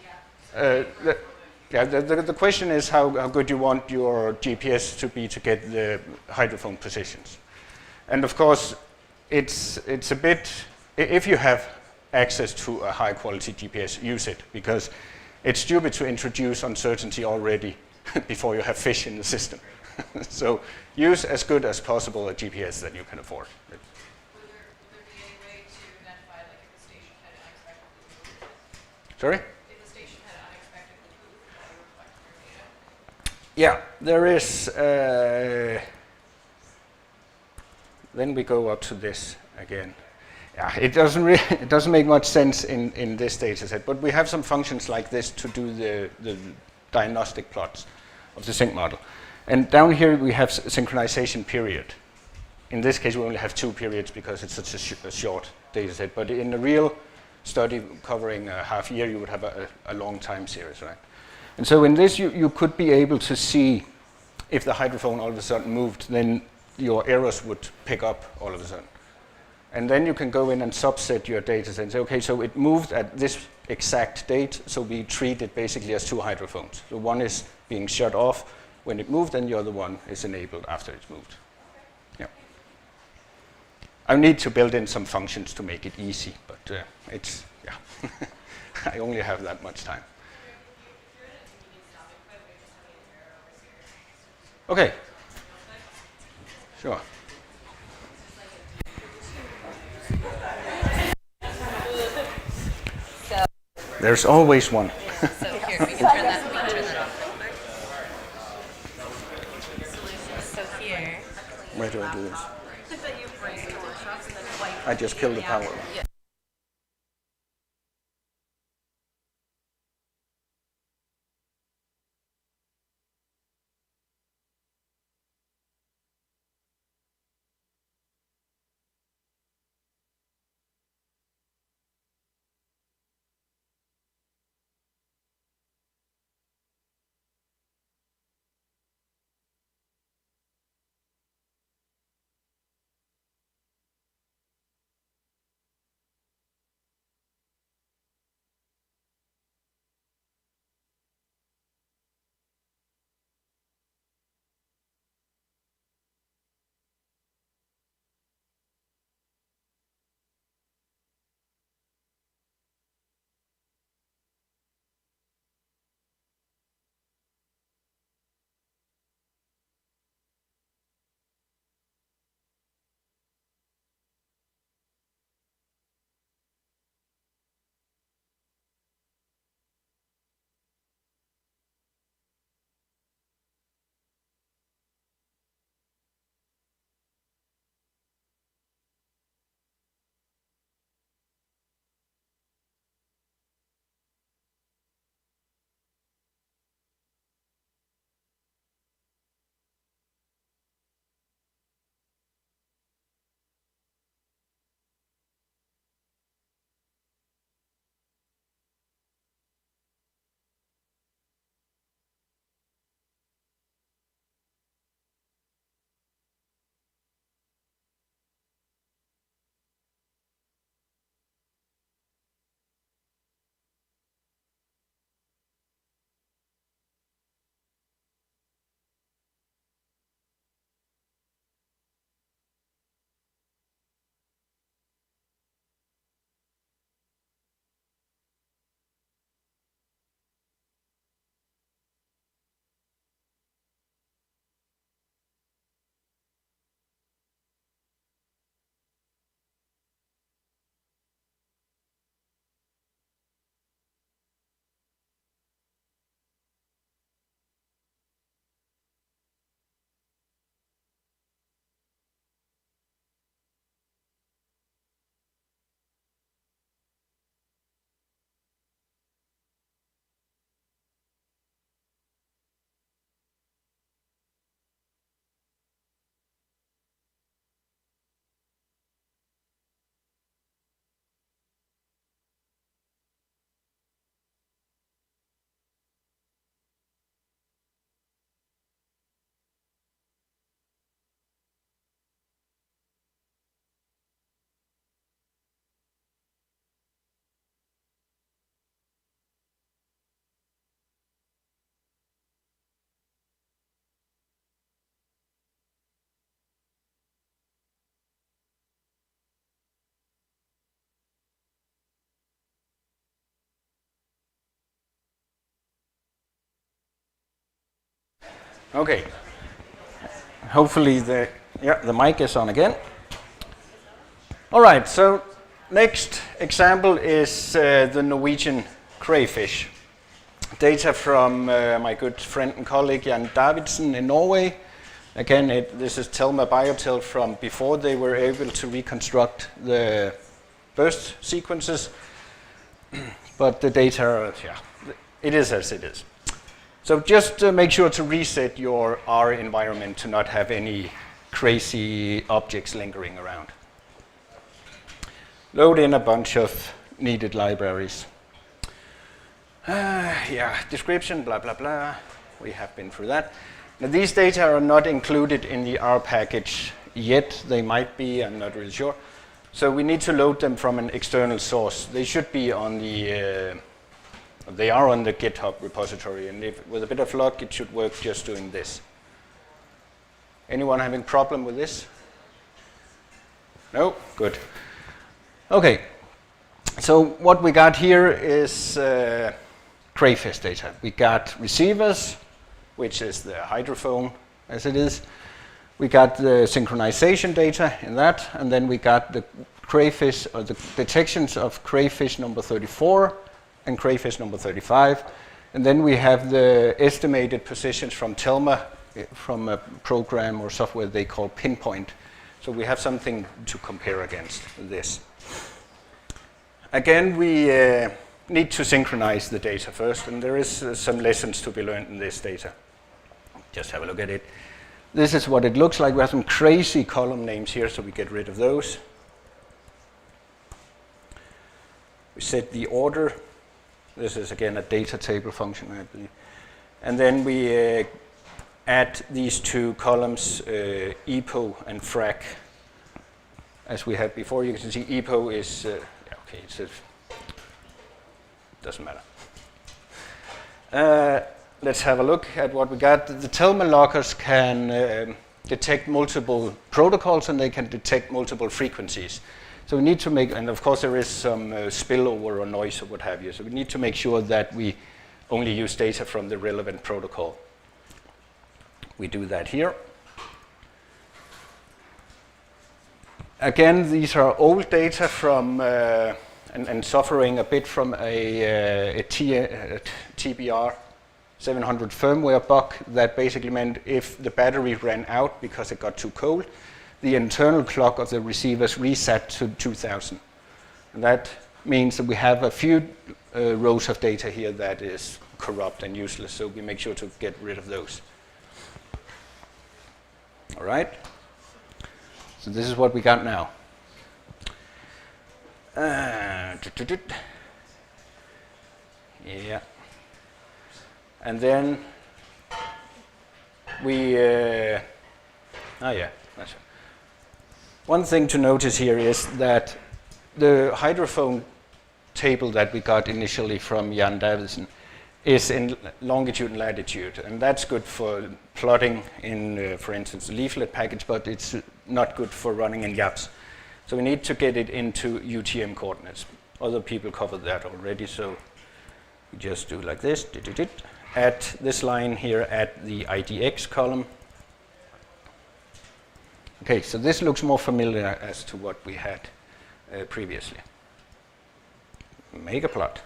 [SPEAKER 3] The question is how good you want your GPS to be to get the hydrophone positions. And of course, it's a bit, if you have access to a high quality GPS, use it, because it's stupid to introduce uncertainty already before you have fish in the system. So use as good as possible a GPS that you can afford.
[SPEAKER 4] Would there be any way to identify, like, if the station had unexpectedly moved?
[SPEAKER 3] Sorry?
[SPEAKER 4] If the station had unexpectedly moved while you were collecting your data?
[SPEAKER 3] Yeah, there is. Then we go up to this again. yeah, it doesn't make much sense in this data set, but we have some functions like this to do the diagnostic plots of the sync model. And down here we have synchronization period. In this case we only have 2 periods because it's such a short data set, but in a real study covering a half year you would have a long time series, right? And so in this you could be able to see if the hydrophone all of a sudden moved, then your errors would pick up all of a sudden. And then you can go in and subset your data set and say, okay, so it moved at this exact date, so we treat it basically as 2 hydrophones. So one is being shut off when it moved, and the other one is enabled after it's moved. Yeah. I need to build in some functions to make it easy, but it's, yeah, I only have that much time. Okay. Sure. There's always one.
[SPEAKER 1] So here, we can turn that off. So here.
[SPEAKER 3] Where do I do this? I just killed the power. Okay. Hopefully the mic is on again. All right, so next example is the Norwegian crayfish. Data from my good friend and colleague Jan Davidsen in Norway. Again, this is Telma Biotel from before they were able to reconstruct the burst sequences, but the data, yeah, it is as it is. So just make sure to reset your R environment to not have any crazy objects lingering around. Load in a bunch of needed libraries. Yeah, description, blah, blah, blah. We have been through that. Now, these data are not included in the R package yet. They might be, I'm not really sure. So we need to load them from an external source. They should be on the, they are on the GitHub repository, and if, with a bit of luck, it should work just doing this. Anyone having problem with this? No? Good. Okay. So what we got here is crayfish data. We got receivers, which is the hydrophone as it is. We got the synchronization data in that, and then we got the crayfish, or the detections of crayfish number 34 and crayfish number 35. And then we have the estimated positions from Telma, from a program or software they call Pinpoint. So we have something to compare against this. Again, we need to synchronize the data first, and there is some lessons to be learned in this data. Just have a look at it. This is what it looks like. We have some crazy column names here, so we get rid of those. We set the order. This is, again, a data table function, I believe. And then we add these two columns, EPO and FRAC. As we had before, you can see EPO is, okay, it doesn't matter. Let's have a look at what we got. The Telma loggers can detect multiple protocols, and they can detect multiple frequencies. So we need to make, and of course there is some spillover or noise or what have you, so we need to make sure that we only use data from the relevant protocol. We do that here. Again, these are old data from, and suffering a bit from a TBR 700 firmware bug that basically meant if the battery ran out because it got too cold, the internal clock of the receivers reset to 2000. And that means that we have a few rows of data here that is corrupt and useless, so we make sure to get rid of those. All right? So this is what we got now. Yeah. And then we, yeah, that's it. One thing to notice here is that the hydrophone table that we got initially from Jan Davidsen is in longitude and latitude, and that's good for plotting in, for instance, the leaflet package, but it's not good for running in YAPS. So we need to get it into UTM coordinates. Other people covered that already, so we just do like this, add this line here at the IDX column. Okay, so this looks more familiar as to what we had previously. Make a plot.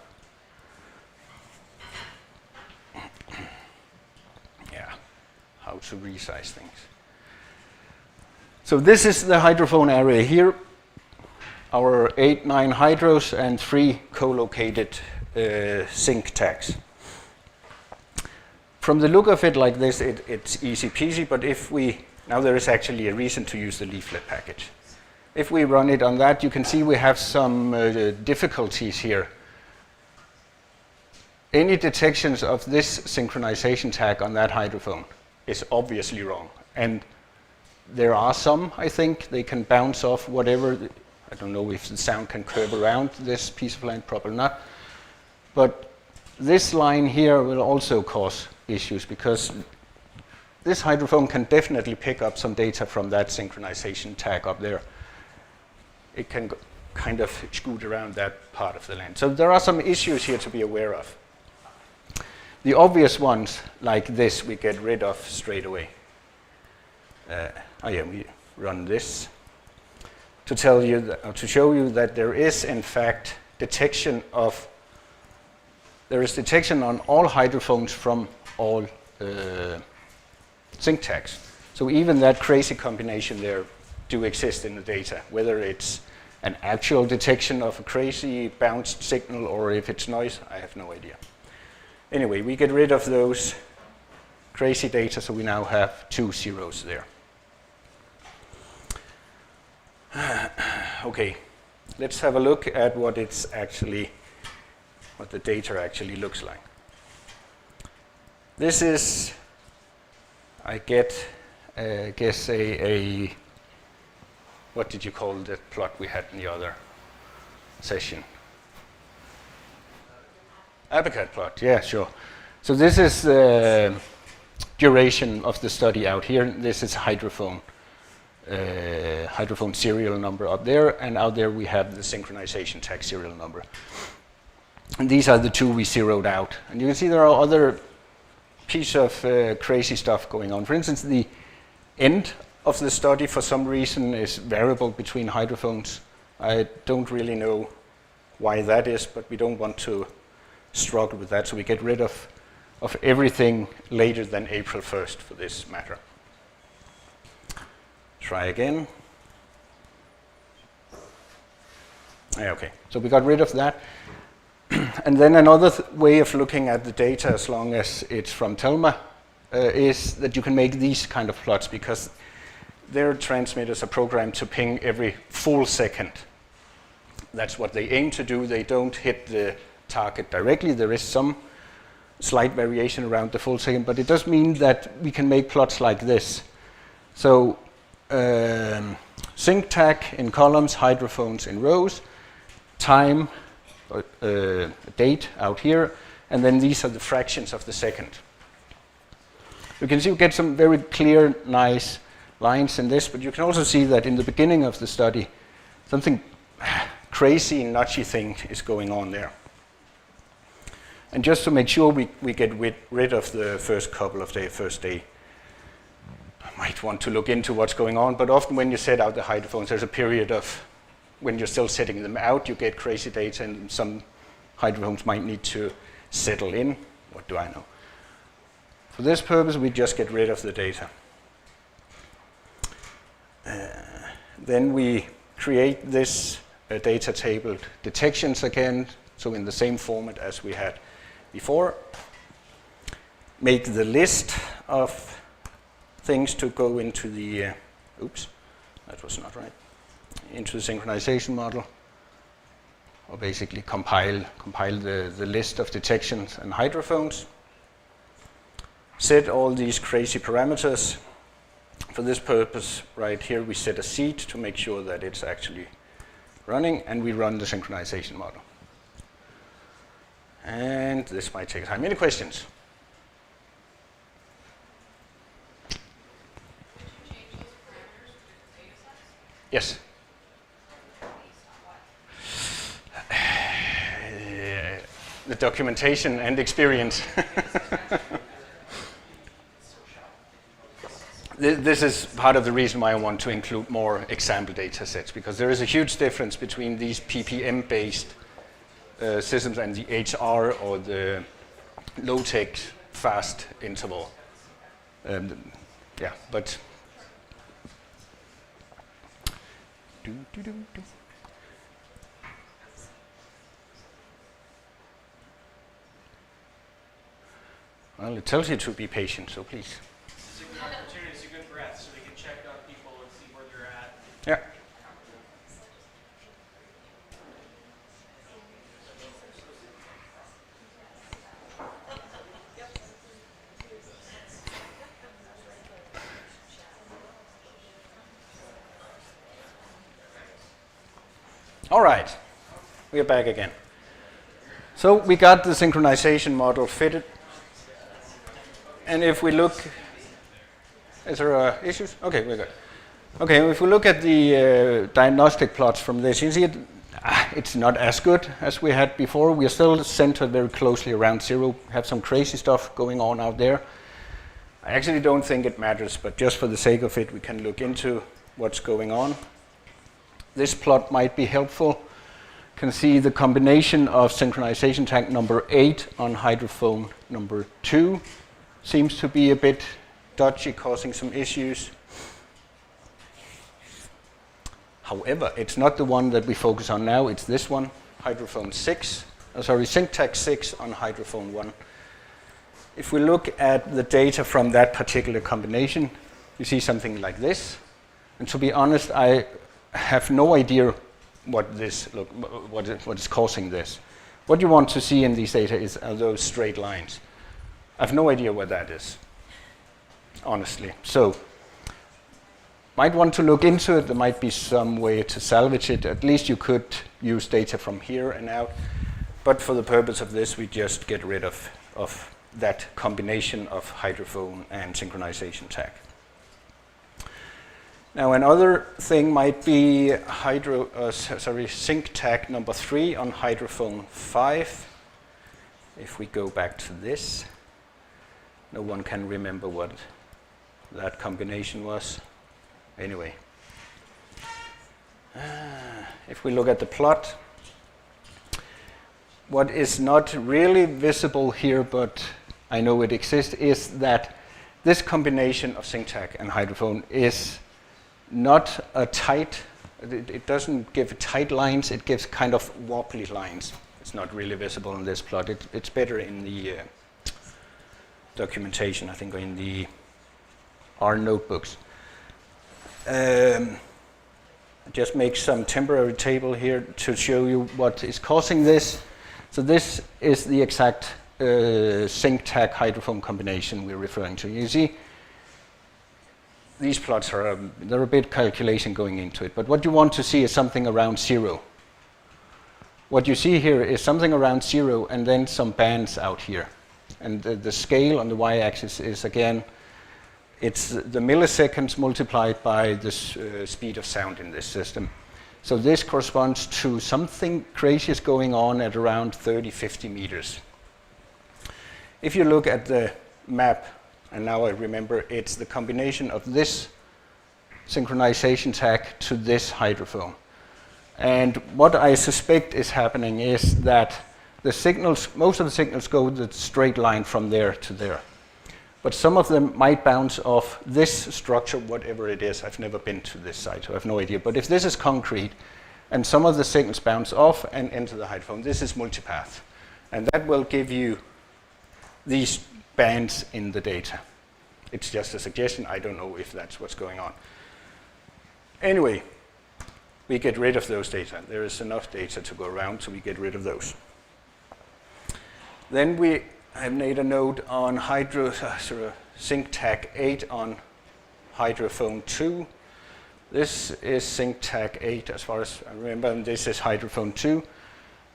[SPEAKER 3] Yeah, how to resize things. So this is the hydrophone area here. Our 8, 9 hydros and 3 co-located sync tags. From the look of it like this, it's easy peasy, but if we, now there is actually a reason to use the leaflet package. If we run it on that, you can see we have some difficulties here. Any detections of this synchronization tag on that hydrophone is obviously wrong. And there are some, I think, they can bounce off whatever. I don't know if the sound can curve around this piece of land, probably not. But this line here will also cause issues because this hydrophone can definitely pick up some data from that synchronization tag up there. It can kind of scoot around that part of the land. So there are some issues here to be aware of. The obvious ones, like this, we get rid of straight away. We run this to tell you that, to show you that there is in fact detection of, there is detection on all hydrophones from all sync tags. So even that crazy combination there do exist in the data, whether it's an actual detection of a crazy bounced signal or if it's noise, I have no idea. Anyway, we get rid of those crazy data, so we now have 2 zeros there. Okay, let's have a look at what the data actually looks like. This is, I guess what did you call the plot we had in the other session? ABACAD plot, yeah, sure. So this is the duration of the study out here. This is hydrophone serial number up there, and out there we have the synchronization tag serial number. And these are the 2 we zeroed out. And you can see there are other pieces of crazy stuff going on. For instance, the end of the study for some reason is variable between hydrophones. I don't really know why that is, but we don't want to struggle with that, so we get rid of everything later than April 1st for this matter. Try again. Okay, so we got rid of that. And then another way of looking at the data, as long as it's from Telma, is that you can make these kind of plots, because their transmitters are programmed to ping every full second. That's what they aim to do. They don't hit the target directly. There is some slight variation around the full second, but it does mean that we can make plots like this. So sync tag in columns, hydrophones in rows, time, date out here, and then these are the fractions of the second. You can see we get some very clear, nice lines in this, but you can also see that in the beginning of the study, something crazy, nudgy thing is going on there. And just to make sure we get rid of the first couple of days, first day, I might want to look into what's going on, but often when you set out the hydrophones, there's a period of, when you're still setting them out, you get crazy data, and some hydrophones might need to settle in. What do I know? For this purpose, we just get rid of the data. Then we create this data table detections again, so in the same format as we had before. Make the list of things to go into the, oops, that was not right, into the synchronization model, or basically compile the list of detections and hydrophones. Set all these crazy parameters. For this purpose, right here, we set a seed to make sure that it's actually running, and we run the synchronization model. And this might take time. Any questions? Yes. The documentation and experience. This is part of the reason why I want to include more example data sets, because there is a huge difference between these PPM-based systems and the HR or the low-tech fast interval. Yeah, but well, it tells you to be patient, so please.
[SPEAKER 5] It's a good opportunity, it's a good breath, so we can check on people and see where they're at.
[SPEAKER 3] Yeah. All right, we are back again. So we got the synchronization model fitted. And if we look, is there issues? Okay, we're good. Okay, if we look at the diagnostic plots from this, you see it's not as good as we had before. We are still centered very closely around 0. Have some crazy stuff going on out there. I actually don't think it matters, but just for the sake of it, we can look into what's going on. This plot might be helpful. You can see the combination of synchronization tag number 8 on hydrophone number 2 seems to be a bit dodgy, causing some issues. However, it's not the one that we focus on now, it's this one, hydrophone 6, SyncTAC 6 on hydrophone 1. If we look at the data from that particular combination, you see something like this. And to be honest, I have no idea what is causing this. What you want to see in these data are those straight lines. I have no idea what that is, honestly. So, might want to look into it. There might be some way to salvage it. At least you could use data from here and out. But for the purpose of this, we just get rid of that combination of hydrophone and synchronization tag. Now another thing might be SyncTAC number 3 on hydrophone 5. If we go back to this, no one can remember what that combination was. Anyway, if we look at the plot, what is not really visible here, but I know it exists, is that this combination of SyncTAC and hydrophone is not a tight, it doesn't give tight lines, it gives kind of wobbly lines. It's not really visible in this plot. It's better in the documentation, I think, or in the R notebooks. Just make some temporary table here to show you what is causing this. So this is the exact SyncTAC hydrophone combination we're referring to. You see, these plots are there are a bit calculation going into it, but what you want to see is something around 0. What you see here is something around 0 and then some bands out here. And the scale on the y-axis is, again, it's the milliseconds multiplied by the speed of sound in this system. So this corresponds to something crazy is going on at around 30-50 meters. If you look at the map, and now I remember, it's the combination of this synchronization tag to this hydrophone. And what I suspect is happening is that the signals, most of the signals go the straight line from there to there. But some of them might bounce off this structure, whatever it is. I've never been to this site, so I have no idea. But if this is concrete, and some of the signals bounce off and enter the hydrophone, this is multipath. And that will give you these bands in the data. It's just a suggestion. I don't know if that's what's going on. Anyway, we get rid of those data. There is enough data to go around, so we get rid of those. Then we have made a note on SyncTAC 8 on hydrophone 2. This is SyncTAC 8 as far as I remember, and this is hydrophone 2.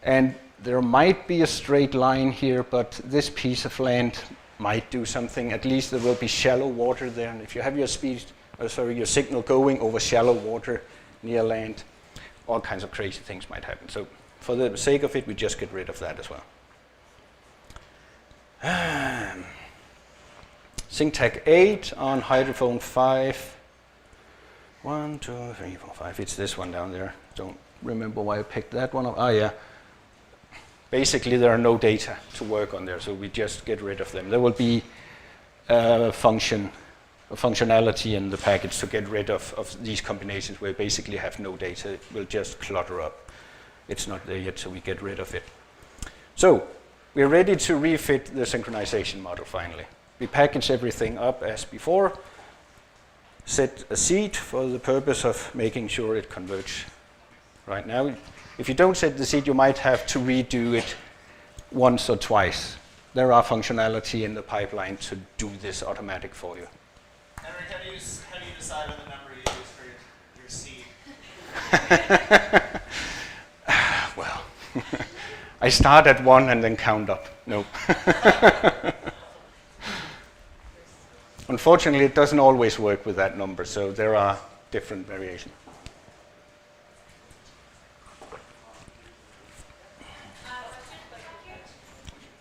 [SPEAKER 3] And there might be a straight line here, but this piece of land might do something. At least there will be shallow water there. And if you have your your signal going over shallow water near land, all kinds of crazy things might happen. So for the sake of it, we just get rid of that as well. SyncTAC 8 on hydrophone 5. 1, 2, 3, 4, 5. It's this one down there. Don't remember why I picked that one up. Ah, yeah. Basically, there are no data to work on there, so we just get rid of them. There will be a functionality in the package to get rid of these combinations where we basically have no data. It will just clutter up. It's not there yet, so we get rid of it. So we're ready to refit the synchronization model finally. We package everything up as before, set a seed for the purpose of making sure it converges. Right now, if you don't set the seed, you might have to redo it once or twice. There are functionality in the pipeline to do this automatic for you.
[SPEAKER 2] Henrik, how do you decide on the number you use for your seed?
[SPEAKER 3] Well, I start at 1 and then count up. No. Unfortunately, it doesn't always work with that number, so there are different variations.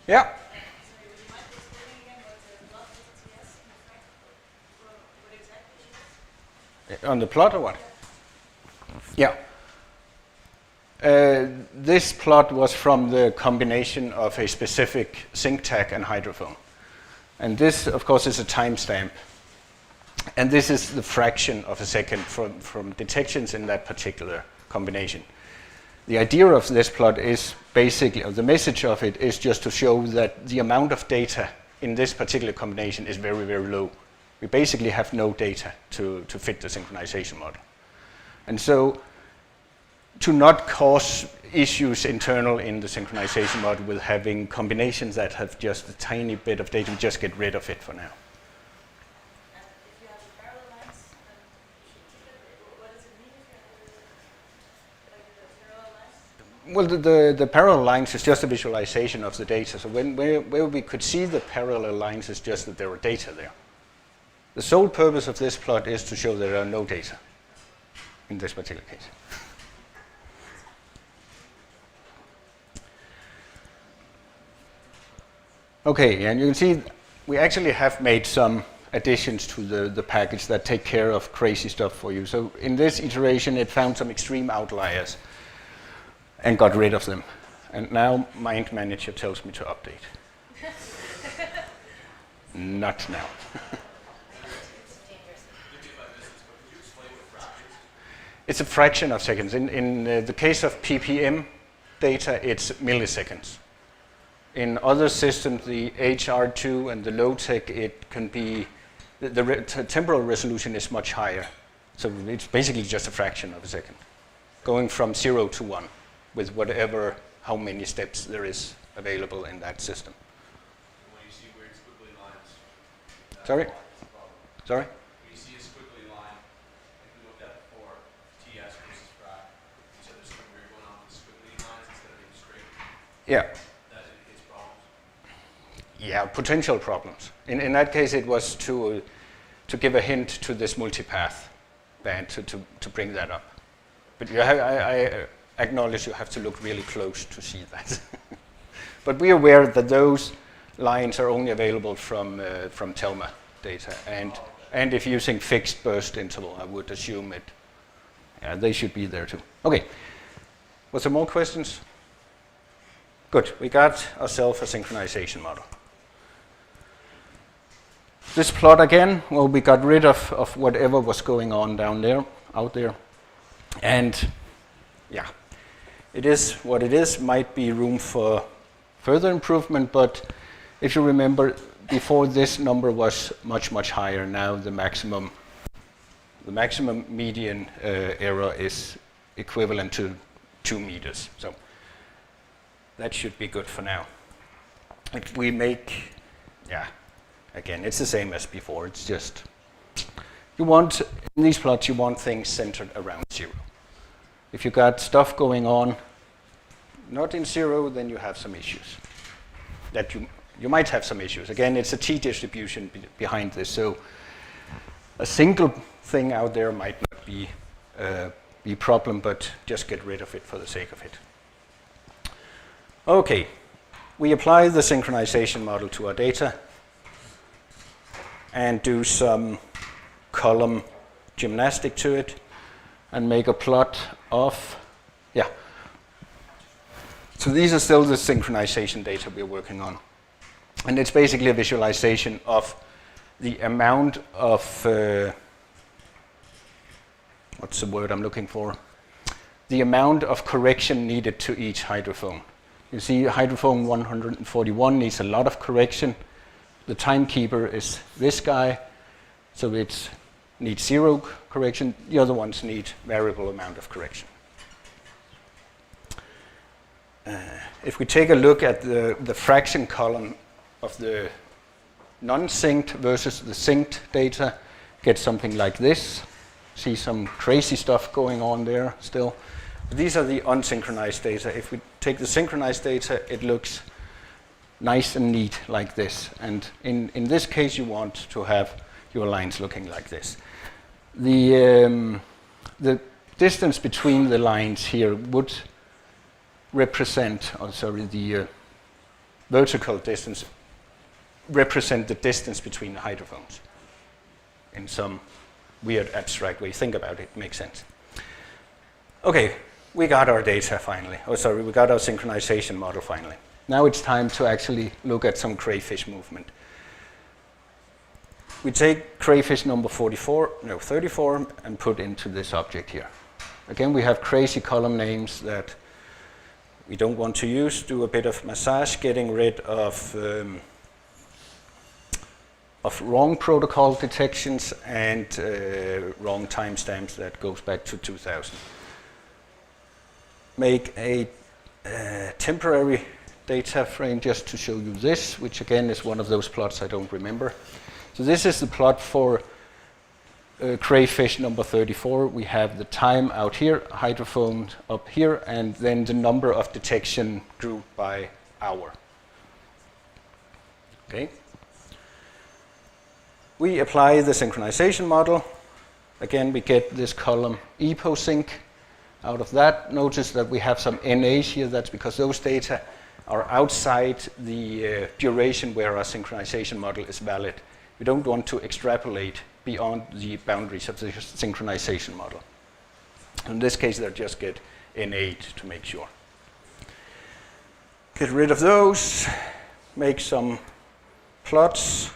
[SPEAKER 3] Yeah. On the plot or what? Yeah. This plot was from the combination of a specific SyncTAC and hydrophone. And this, of course, is a timestamp. And this is the fraction of a second from detections in that particular combination. The idea of this plot is basically, or the message of it is just to show that the amount of data in this particular combination is very, very low. We basically have no data to fit the synchronization model. And so to not cause issues internal in the synchronization model with having combinations that have just a tiny bit of data, we just get rid of it for now.
[SPEAKER 4] And if you have the parallel lines, then you should keep it. What does it mean if you have the parallel lines?
[SPEAKER 3] Well, the parallel lines is just a visualization of the data. So where we could see the parallel lines is just that there are data there. The sole purpose of this plot is to show there are no data in this particular case. Okay, and you can see we actually have made some additions to the package that take care of crazy stuff for you. So in this iteration, it found some extreme outliers and got rid of them. And now Mind Manager tells me to update. Not now. It's a fraction of seconds. In the case of PPM data, it's milliseconds. In other systems, the HR2 and the low-tech, it can be, the temporal resolution is much higher. So it's basically just a fraction of a second, going from 0 to 1 with whatever, how many steps there is available in that system.
[SPEAKER 7] When you see weird squiggly lines.
[SPEAKER 3] Sorry?
[SPEAKER 7] That's the problem.
[SPEAKER 3] Sorry?
[SPEAKER 7] When you see a squiggly line, like we looked at before, TS versus frac, you said there's something weird going on with the squiggly lines instead of being straight.
[SPEAKER 3] Yeah.
[SPEAKER 7] That indicates problems.
[SPEAKER 3] Yeah, potential problems. In that case, it was to give a hint to this multipath band to bring that up. But I acknowledge you have to look really close to see that. But we are aware that those lines are only available from Telma data, and if using fixed burst interval, I would assume it. Yeah, they should be there too. Okay. Was there more questions? Good. We got ourselves a synchronization model. This plot again, well, we got rid of whatever was going on down there, out there. And yeah, it is what it is. Might be room for further improvement, but if you remember, before this number was much, much higher. Now the maximum median error is equivalent to 2 meters. So that should be good for now. If we make, yeah, again, it's the same as before. It's just, you want, in these plots, you want things centered around 0. If you got stuff going on not in 0, then you have some issues. That you might have some issues. Again, it's a t-distribution behind this, so a single thing out there might not be a problem, but just get rid of it for the sake of it. Okay, we apply the synchronization model to our data and do some column gymnastic to it and make a plot of, yeah. So these are still the synchronization data we're working on. And it's basically a visualization of the amount of, what's the word I'm looking for? The amount of correction needed to each hydrophone. You see hydrophone 141 needs a lot of correction. The timekeeper is this guy, so it needs 0 correction. The other ones need variable amount of correction. If we take a look at the fraction column of the non-synced versus the synced data, get something like this. See some crazy stuff going on there still. These are the unsynchronized data. If we take the synchronized data, it looks nice and neat like this. And in this case, you want to have your lines looking like this. The distance between the lines here would represent, the vertical distance represent the distance between the hydrophones in some weird abstract way. Think about it, makes sense. Okay, we got our data finally. We got our synchronization model finally. Now it's time to actually look at some crayfish movement. we take crayfish number 34, and put into this object here. Again, we have crazy column names that we don't want to use. Do a bit of massage, getting rid of wrong protocol detections and wrong timestamps that goes back to 2000. Make a temporary data frame just to show you this, which again is one of those plots I don't remember. So this is the plot for crayfish number 34. We have the time out here, hydrophone up here, and then the number of detection grouped by hour. Okay. We apply the synchronization model. Again, we get this column eposync. Out of that, notice that we have some NAs here. That's because those data are outside the duration where our synchronization model is valid. We don't want to extrapolate beyond the boundaries of the synchronization model. In this case, they'll just get N8 to make sure. Get rid of those, make some plots.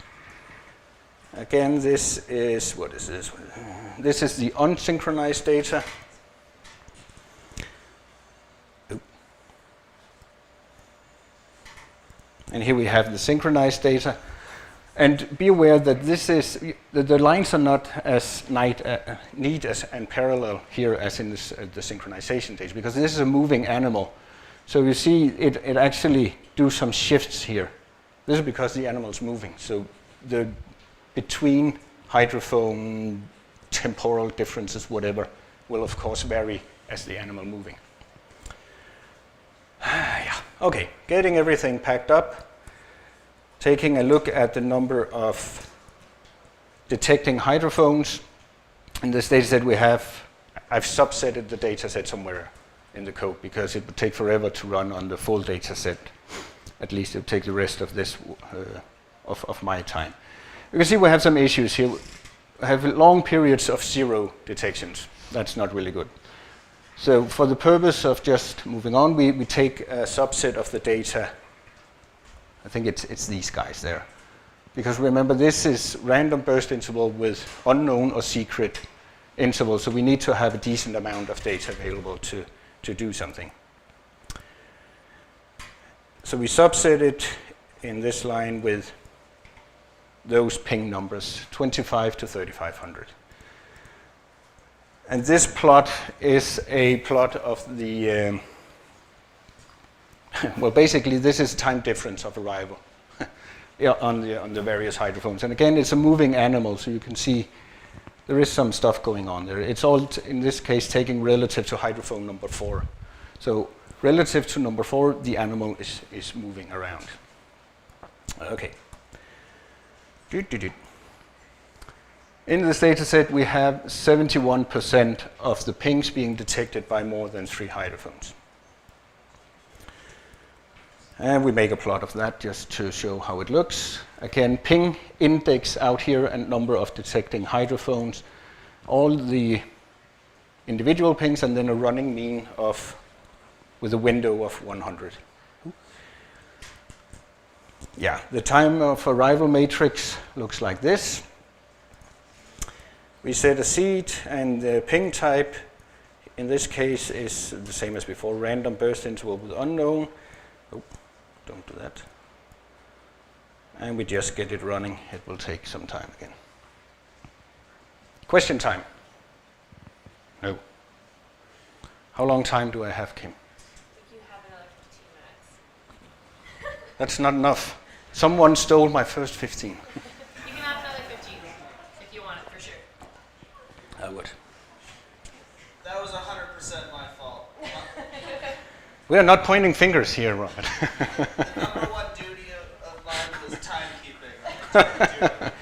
[SPEAKER 3] Again, this is, what is this? This is the unsynchronized data. And here we have the synchronized data. And be aware that this is, the lines are not as neat and parallel here as in this, the synchronization data, because this is a moving animal. So you see it actually do some shifts here. This is because the animal is moving. So the between hydrophone, temporal differences, whatever, will of course vary as the animal moving. Yeah. Okay, getting everything packed up. Taking a look at the number of detecting hydrophones. In this data set we have, I've subsetted the data set somewhere in the code because it would take forever to run on the full data set. At least it would take the rest of this, of my time. You can see we have some issues here. We have long periods of 0 detections. That's not really good. So for the purpose of just moving on, we take a subset of the data. I think it's these guys there. Because remember, this is random burst interval with unknown or secret intervals, so we need to have a decent amount of data available to do something. So we subset it in this line with those ping numbers, 25 to 3500. And this plot is a plot of the well, basically, this is time difference of arrival on the various hydrophones. And again, it's a moving animal, so you can see there is some stuff going on there. It's all, in this case, taking relative to hydrophone number 4. So relative to number 4, the animal is moving around. Okay. In this data set, we have 71% of the pings being detected by more than 3 hydrophones. And we make a plot of that just to show how it looks. Again, ping index out here and number of detecting hydrophones, all the individual pings, and then a running mean of, with a window of 100. Yeah, the time of arrival matrix looks like this. We set a seed, and the ping type in this case is the same as before, random burst interval with unknown. Oh, don't do that. And we just get it running. It will take some time again. Question time? No. How long time do I have, Kim?
[SPEAKER 1] I think you have another 15 minutes.
[SPEAKER 3] That's not enough. Someone stole my first 15.
[SPEAKER 1] You can have another 15 if you want it, for sure.
[SPEAKER 3] I would.
[SPEAKER 8] That was 100% my fault.
[SPEAKER 3] We are not pointing fingers here, Robert.
[SPEAKER 8] The number one duty of mine was timekeeping.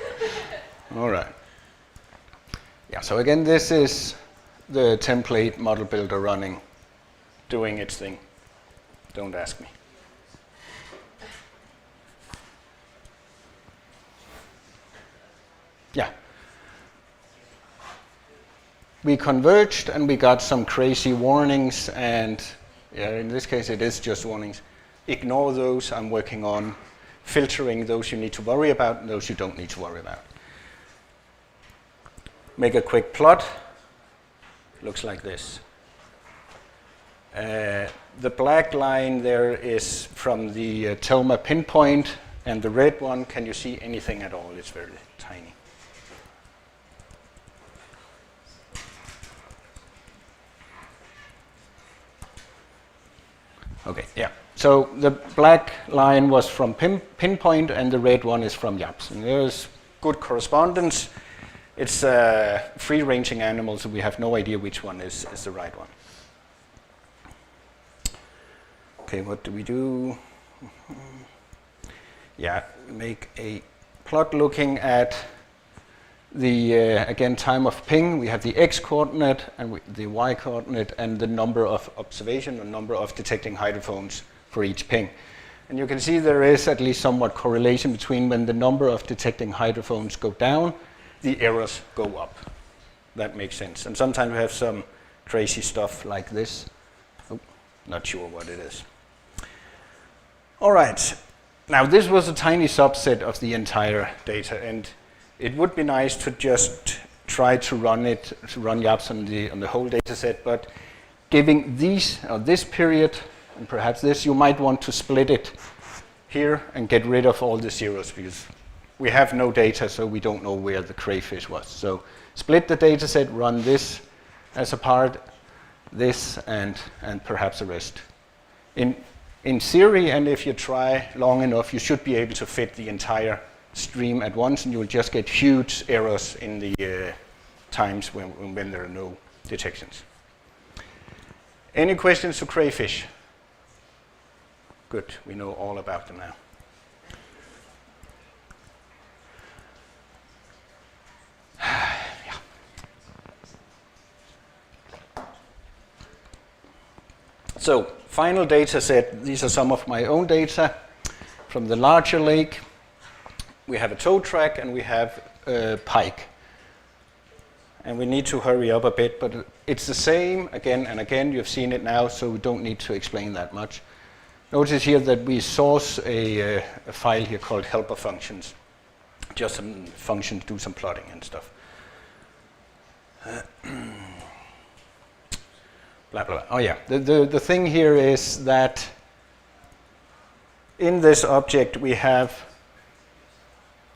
[SPEAKER 3] All right. Yeah, so again, this is the template model builder running, doing its thing. Don't ask me. Yeah. We converged and we got some crazy warnings, and yeah, in this case it is just warnings. Ignore those. I'm working on filtering those you need to worry about and those you don't need to worry about. make a quick plot. Looks like this. The black line there is from the Telma pinpoint, and the red one, can you see anything at all? It's very tiny. Okay, yeah. So the black line was from pinpoint, and the red one is from YAPS. And there's good correspondence. It's free-ranging animals, so we have no idea which one is the right one. Okay, what do we do? Yeah, make a plot looking at the, again, time of ping. We have the x-coordinate and the y-coordinate and the number of observation, the number of detecting hydrophones for each ping. And you can see there is at least somewhat correlation between when the number of detecting hydrophones go down, the errors go up. That makes sense. And sometimes we have some crazy stuff like this. Oh, not sure what it is. All right, now this was a tiny subset of the entire data, and it would be nice to just try to run YAPS on the whole data set, but giving this period, and perhaps this, you might want to split it here and get rid of all the zeros, because we have no data, so we don't know where the crayfish was. So split the data set, run this as a part, this, and perhaps the rest. In theory, and if you try long enough, you should be able to fit the entire stream at once, and you will just get huge errors in the times when there are no detections. Any questions to crayfish? Good, we know all about them now. Yeah. So, final data set, these are some of my own data from the larger lake. We have a tow track and we have a pike. And we need to hurry up a bit, but it's the same again and again. You've seen it now, so we don't need to explain that much. Notice here that we source a file here called helper functions. Just some functions, do some plotting and stuff. Blah, blah, blah. Oh yeah, the thing here is that in this object we have,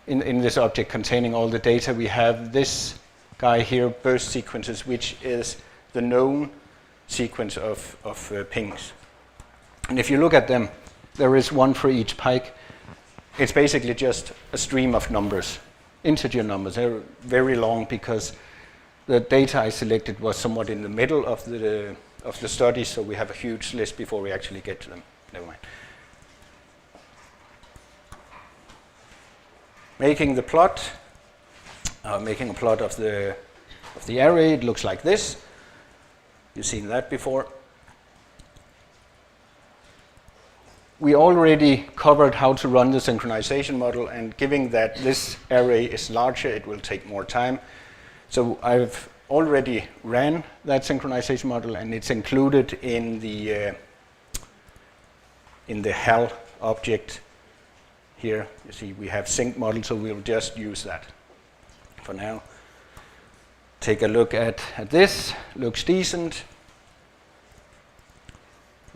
[SPEAKER 3] in this object containing all the data, we have this guy here, burst sequences, which is the known sequence of pings. And if you look at them, there is one for each pike. It's basically just a stream of numbers, integer numbers. They're very long because the data I selected was somewhat in the middle of the study, so we have a huge list before we actually get to them. Never mind. Making the plot, making a plot of the array, it looks like this. You've seen that before. We already covered how to run the synchronization model, and given that this array is larger, it will take more time. So I've already ran that synchronization model, and it's included in the HAL object here. You see we have sync model, so we'll just use that for now. Take a look at this. Looks decent.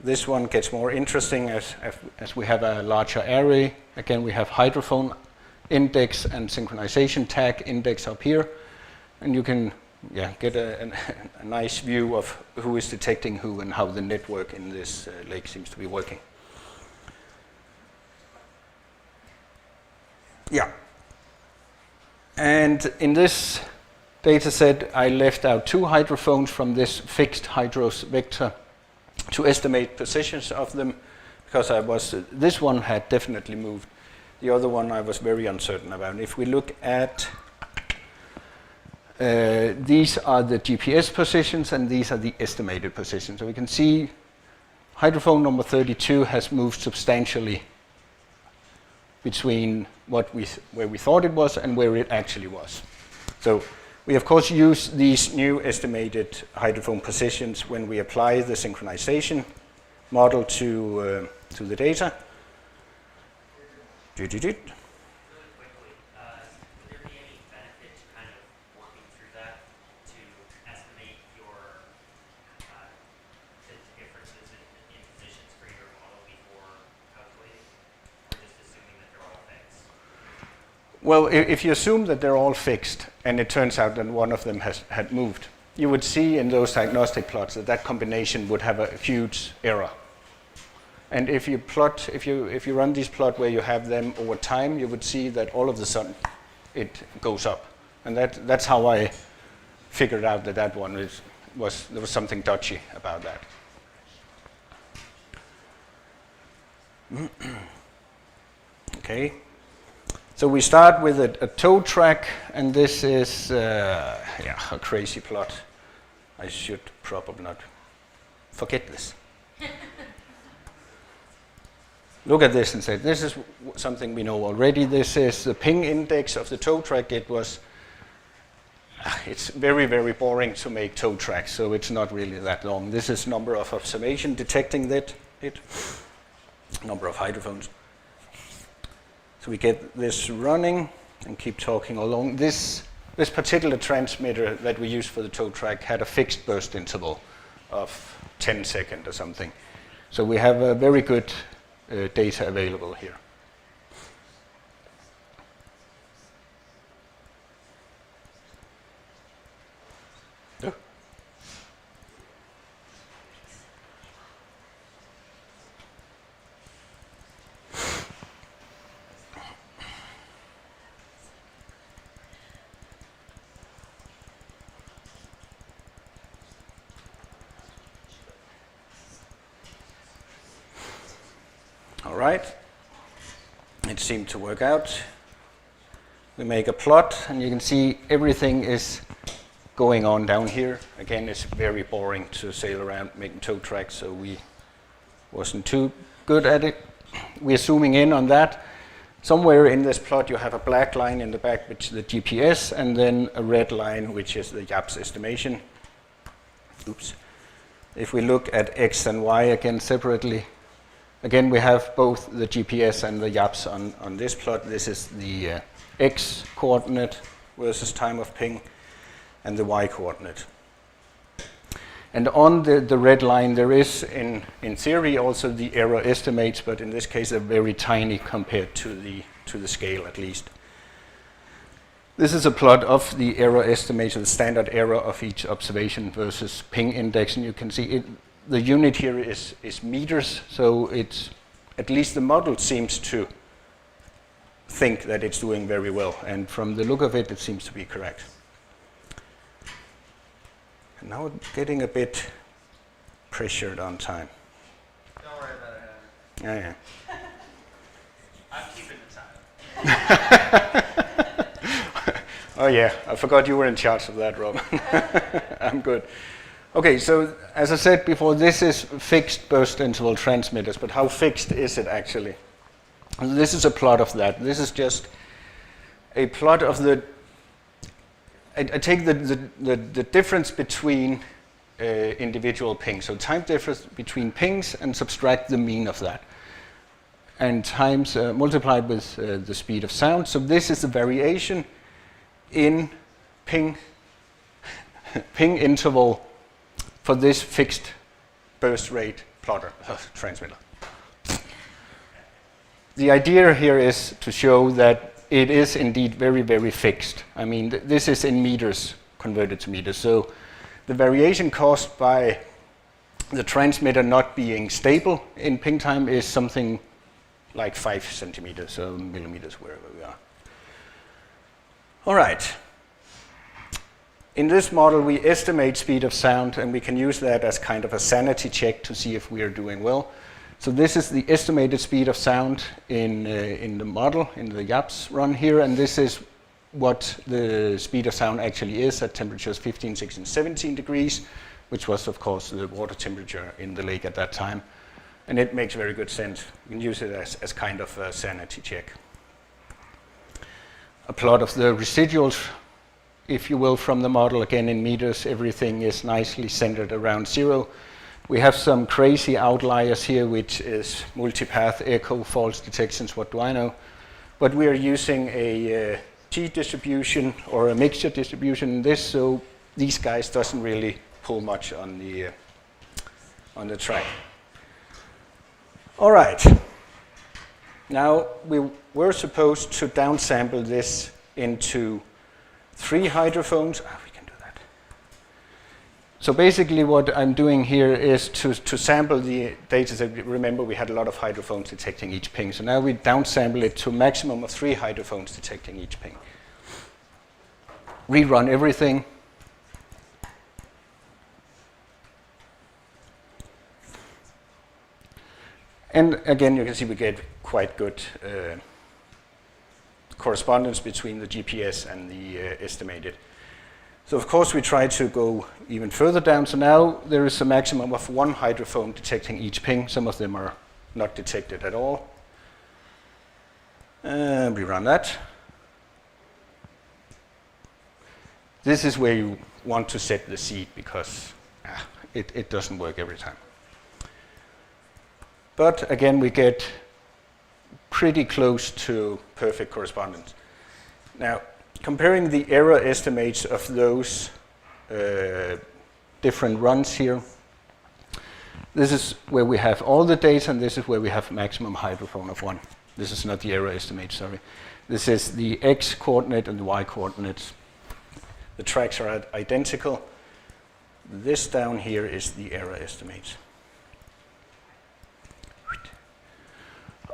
[SPEAKER 3] This one gets more interesting as we have a larger array. Again, we have hydrophone index and synchronization tag index up here, and you can get a nice view of who is detecting who and how the network in this lake seems to be working. Yeah. And in this data set, I left out 2 hydrophones from this fixed hydros vector to estimate positions of them, because this one had definitely moved. The other one I was very uncertain about. If we look at these are the GPS positions, and these are the estimated positions. So we can see hydrophone number 32 has moved substantially between where we thought it was and where it actually was. So we of course use these new estimated hydrophone positions when we apply the synchronization model to the data.
[SPEAKER 9] Really quickly, would there be any benefit to kind of working through that
[SPEAKER 3] Well, if you assume that they're all fixed, and it turns out that one of them had moved, you would see in those diagnostic plots that that combination would have a huge error. And if you run this plot where you have them over time, you would see that all of a sudden it goes up. And that's how I figured out that that one there was something dodgy about that. Okay. So we start with a toe track, and this is a crazy plot. I should probably not forget this. Look at this and say, this is something we know already. This is the ping index of the toe track. It's very, very boring to make toe tracks, so it's not really that long. This is number of observation detecting it, number of hydrophones. So we get this running and keep talking along. This particular transmitter that we use for the toe track had a fixed burst interval of 10 seconds or something. So we have a very good data available here. Oh. All right, it seemed to work out. We make a plot, and you can see everything is going on down here. Again, it's very boring to sail around making toe tracks, so we wasn't too good at it. We're zooming in on that. Somewhere in this plot, you have a black line in the back, which is the GPS, and then a red line, which is the YAPS estimation. Oops. If we look at X and Y again separately, again, we have both the GPS and the YAPS on this plot. This is the X coordinate versus time of ping, and the Y coordinate. And on the red line, there is, in theory, also the error estimates, but in this case, they're very tiny compared to the scale, at least. This is a plot of the error estimates, the standard error of each observation versus ping index, and you can see it. The unit here is meters, so it's at least the model seems to think that it's doing very well, and from the look of it, it seems to be correct. And now I'm getting a bit pressured on time.
[SPEAKER 8] Don't worry about it,
[SPEAKER 3] Yeah.
[SPEAKER 8] Henry. I'm keeping the time.
[SPEAKER 3] Oh yeah, I forgot you were in charge of that, Rob. I'm good. Okay, so as I said before, this is fixed burst interval transmitters, but how fixed is it actually? This is a plot of that. This is just a plot of the... I take the difference between individual pings, so time difference between pings, and subtract the mean of that, and times multiplied with the speed of sound. So this is the variation in ping interval for this fixed burst rate plotter transmitter. The idea here is to show that it is indeed very, very fixed. I mean, this is in meters converted to meters. So the variation caused by the transmitter not being stable in ping time is something like 5 centimeters, so millimeters, wherever we are. All right. In this model, we estimate speed of sound, and we can use that as kind of a sanity check to see if we are doing well. So this is the estimated speed of sound in the model, in the YAPS run here, and this is what the speed of sound actually is at temperatures 15, 16, 17 degrees, which was, of course, the water temperature in the lake at that time. And it makes very good sense. You can use it as kind of a sanity check. A plot of the residuals, if you will, from the model, again in meters, everything is nicely centered around 0. We have some crazy outliers here, which is multipath echo, false detections, what do I know. But we are using a t-distribution or a mixture distribution in this, so these guys doesn't really pull much on the track. All right. Now, we were supposed to downsample this into 3 hydrophones. We can do that. So basically what I'm doing here is to sample the data set. Remember, we had a lot of hydrophones detecting each ping. So now we downsample it to a maximum of 3 hydrophones detecting each ping. Rerun everything. And again, you can see we get quite good correspondence between the GPS and the estimated. So of course we try to go even further down. So now there is a maximum of 1 hydrophone detecting each ping. Some of them are not detected at all. We run that. This is where you want to set the seed because it doesn't work every time. But again, we get pretty close to perfect correspondence. Now, comparing the error estimates of those different runs here, this is where we have all the data, and this is where we have maximum hydrophone of 1. This is not the error estimate, sorry. This is the x coordinate and the y coordinates. The tracks are identical. This down here is the error estimates.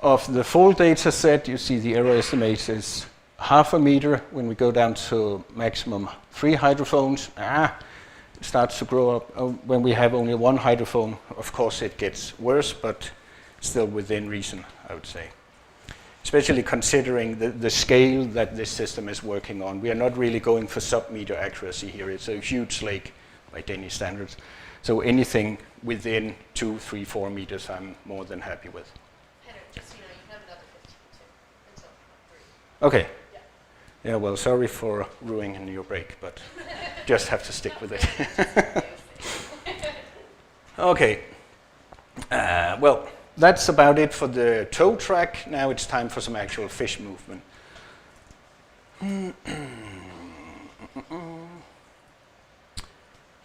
[SPEAKER 3] Of the full data set, you see the error estimate is 0.5 meter. When we go down to maximum 3 hydrophones, it starts to grow up. When we have only 1 hydrophone, of course it gets worse, but still within reason, I would say. Especially considering the scale that this system is working on. We are not really going for sub-meter accuracy here. It's a huge lake by Danish standards. So anything within 2, 3, 4 meters, I'm more than happy with.
[SPEAKER 1] Just so you know, you can have another 15 too, until 3.
[SPEAKER 3] Okay. Yeah, well, sorry for ruining your break, but just have to stick with it. Okay. Well, that's about it for the tow track. Now it's time for some actual fish movement.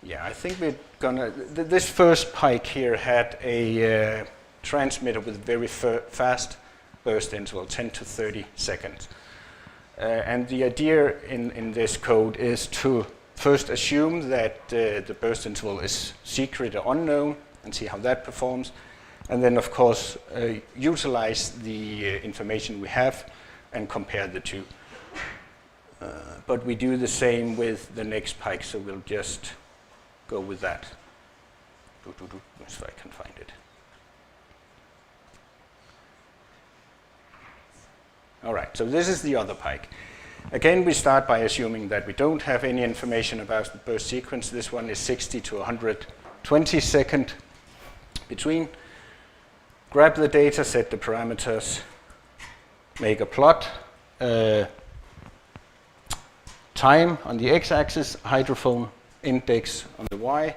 [SPEAKER 3] Yeah, I think we're gonna. This first pike here had a transmitter with very fast burst interval, 10 to 30 seconds. And the idea in this code is to first assume that the burst interval is secret or unknown and see how that performs. And then, of course, utilize the information we have and compare the two. But we do the same with the next pike, so we'll just go with that. So I can find it. All right, so this is the other pike. Again, we start by assuming that we don't have any information about the burst sequence. This one is 60 to 120 second between. Grab the data, set the parameters, make a plot. Time on the x-axis, hydrophone index on the y.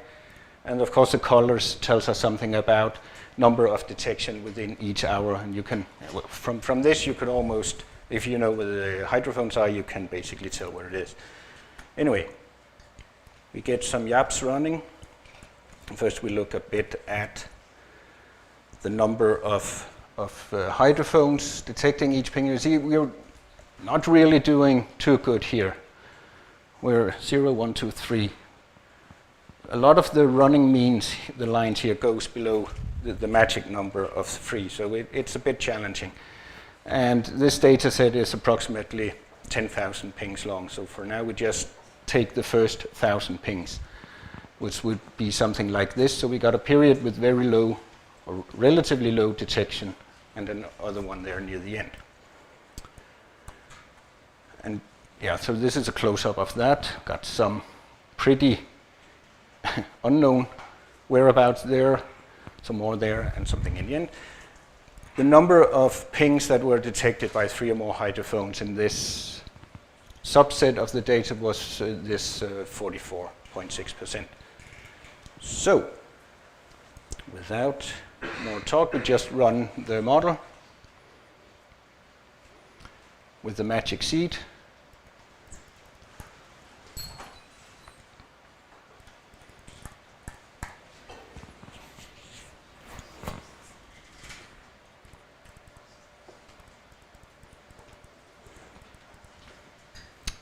[SPEAKER 3] And of course the colors tells us something about number of detection within each hour. And you can, from this you could almost, if you know where the hydrophones are, you can basically tell where it is. Anyway, we get some YAPS running. First we look a bit at the number of hydrophones detecting each ping. You see, we're not really doing too good here. We're 0, 1, 2, 3. A lot of the running means, the lines here, goes below the magic number of 3, so it's a bit challenging. And this data set is approximately 10,000 pings long, so for now we just take the first 1,000 pings, which would be something like this. So we got a period with very low or relatively low detection, and another one there near the end. And yeah, so this is a close-up of that. Got some pretty unknown whereabouts there, some more there, and something in the end. The number of pings that were detected by 3 or more hydrophones in this subset of the data was this 44.6%. So, without more talk, we just run the model with the magic seed.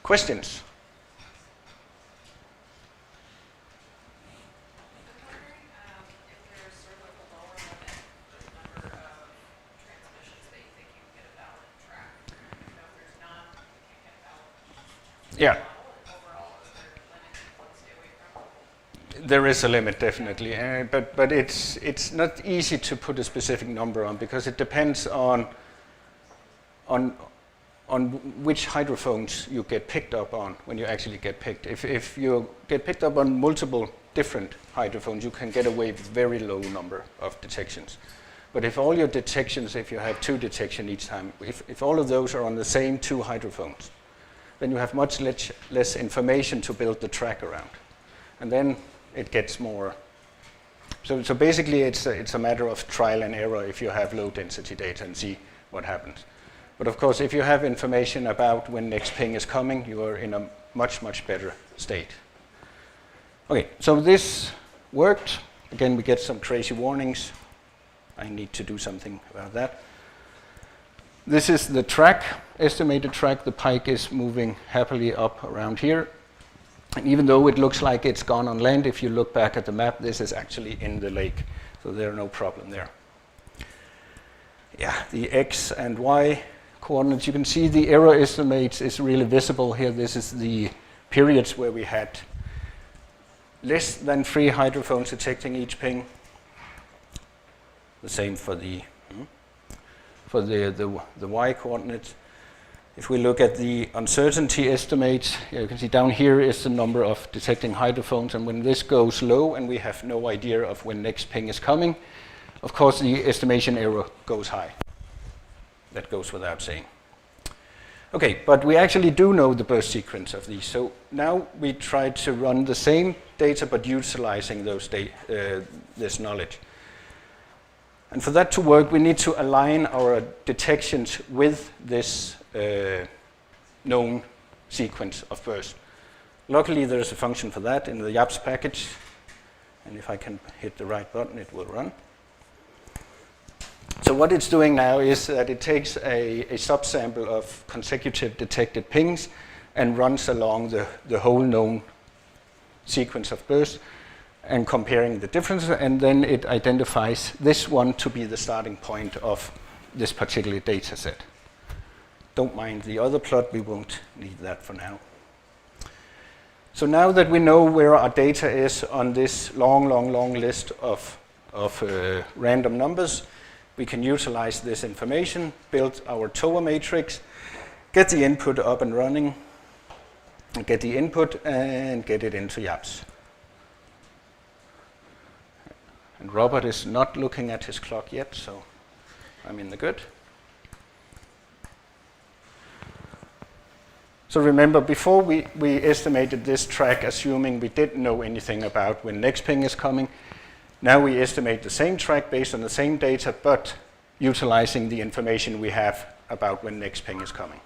[SPEAKER 3] Questions? Yeah. There is a limit, definitely, but it's not easy to put a specific number on because it depends on which hydrophones you get picked up on when you actually get picked. If you get picked up on multiple different hydrophones, you can get away with very low number of detections. But if all your detections, if you have 2 detections each time, if all of those are on the same 2 hydrophones, then you have much less information to build the track around. And then it gets more. So basically it's a matter of trial and error if you have low density data and see what happens. But of course, if you have information about when next ping is coming, you are in a much, much better state. Okay, so this worked. Again, we get some crazy warnings. I need to do something about that. This is the track, estimated track. The pike is moving happily up around here. And even though it looks like it's gone on land, if you look back at the map, this is actually in the lake. So there's no problem there. Yeah, the X and Y coordinates, you can see the error estimates is really visible here. This is the periods where we had less than 3 hydrophones detecting each ping. The same for the Y coordinate. If we look at the uncertainty estimates, you can see down here is the number of detecting hydrophones, and when this goes low and we have no idea of when next ping is coming, of course the estimation error goes high. That goes without saying. Okay, but we actually do know the burst sequence of these. So now we try to run the same data but utilizing those this knowledge. And for that to work, we need to align our detections with this known sequence of bursts. Luckily, there is a function for that in the YAPS package. And if I can hit the right button, it will run. So what it's doing now is that it takes a subsample of consecutive detected pings and runs along the whole known sequence of bursts and comparing the differences, and then it identifies this one to be the starting point of this particular data set. Don't mind the other plot, we won't need that for now. So now that we know where our data is on this long list of random numbers, we can utilize this information, build our TOA matrix, get the input up and running, and get the input and get it into YAPS. And Robert is not looking at his clock yet, so I'm in the good. So remember, before we estimated this track assuming we didn't know anything about when next ping is coming. Now we estimate the same track based on the same data, but utilizing the information we have about when next ping is coming.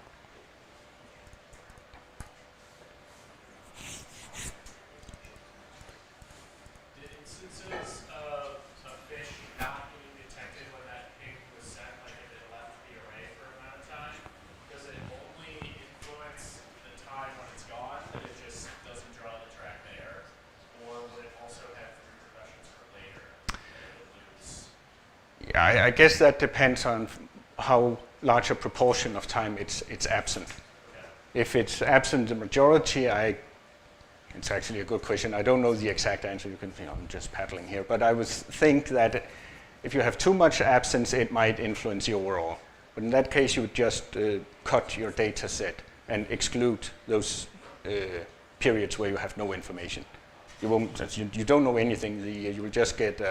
[SPEAKER 6] The instances of a fish not being detected when that ping was sent, like if it left the array for a amount of time, does it only influence the time when it's gone, that it just doesn't draw the track there? Or would it also have repercussions for later that it would lose?
[SPEAKER 3] Yeah, I guess that depends on how large a proportion of time it's absent.
[SPEAKER 6] Okay.
[SPEAKER 3] If it's absent the majority, it's actually a good question. I don't know the exact answer. I'm just paddling here. But I would think that if you have too much absence, it might influence the overall. But in that case, you would just cut your data set and exclude those periods where you have no information. You won't. You don't know anything. You will just get.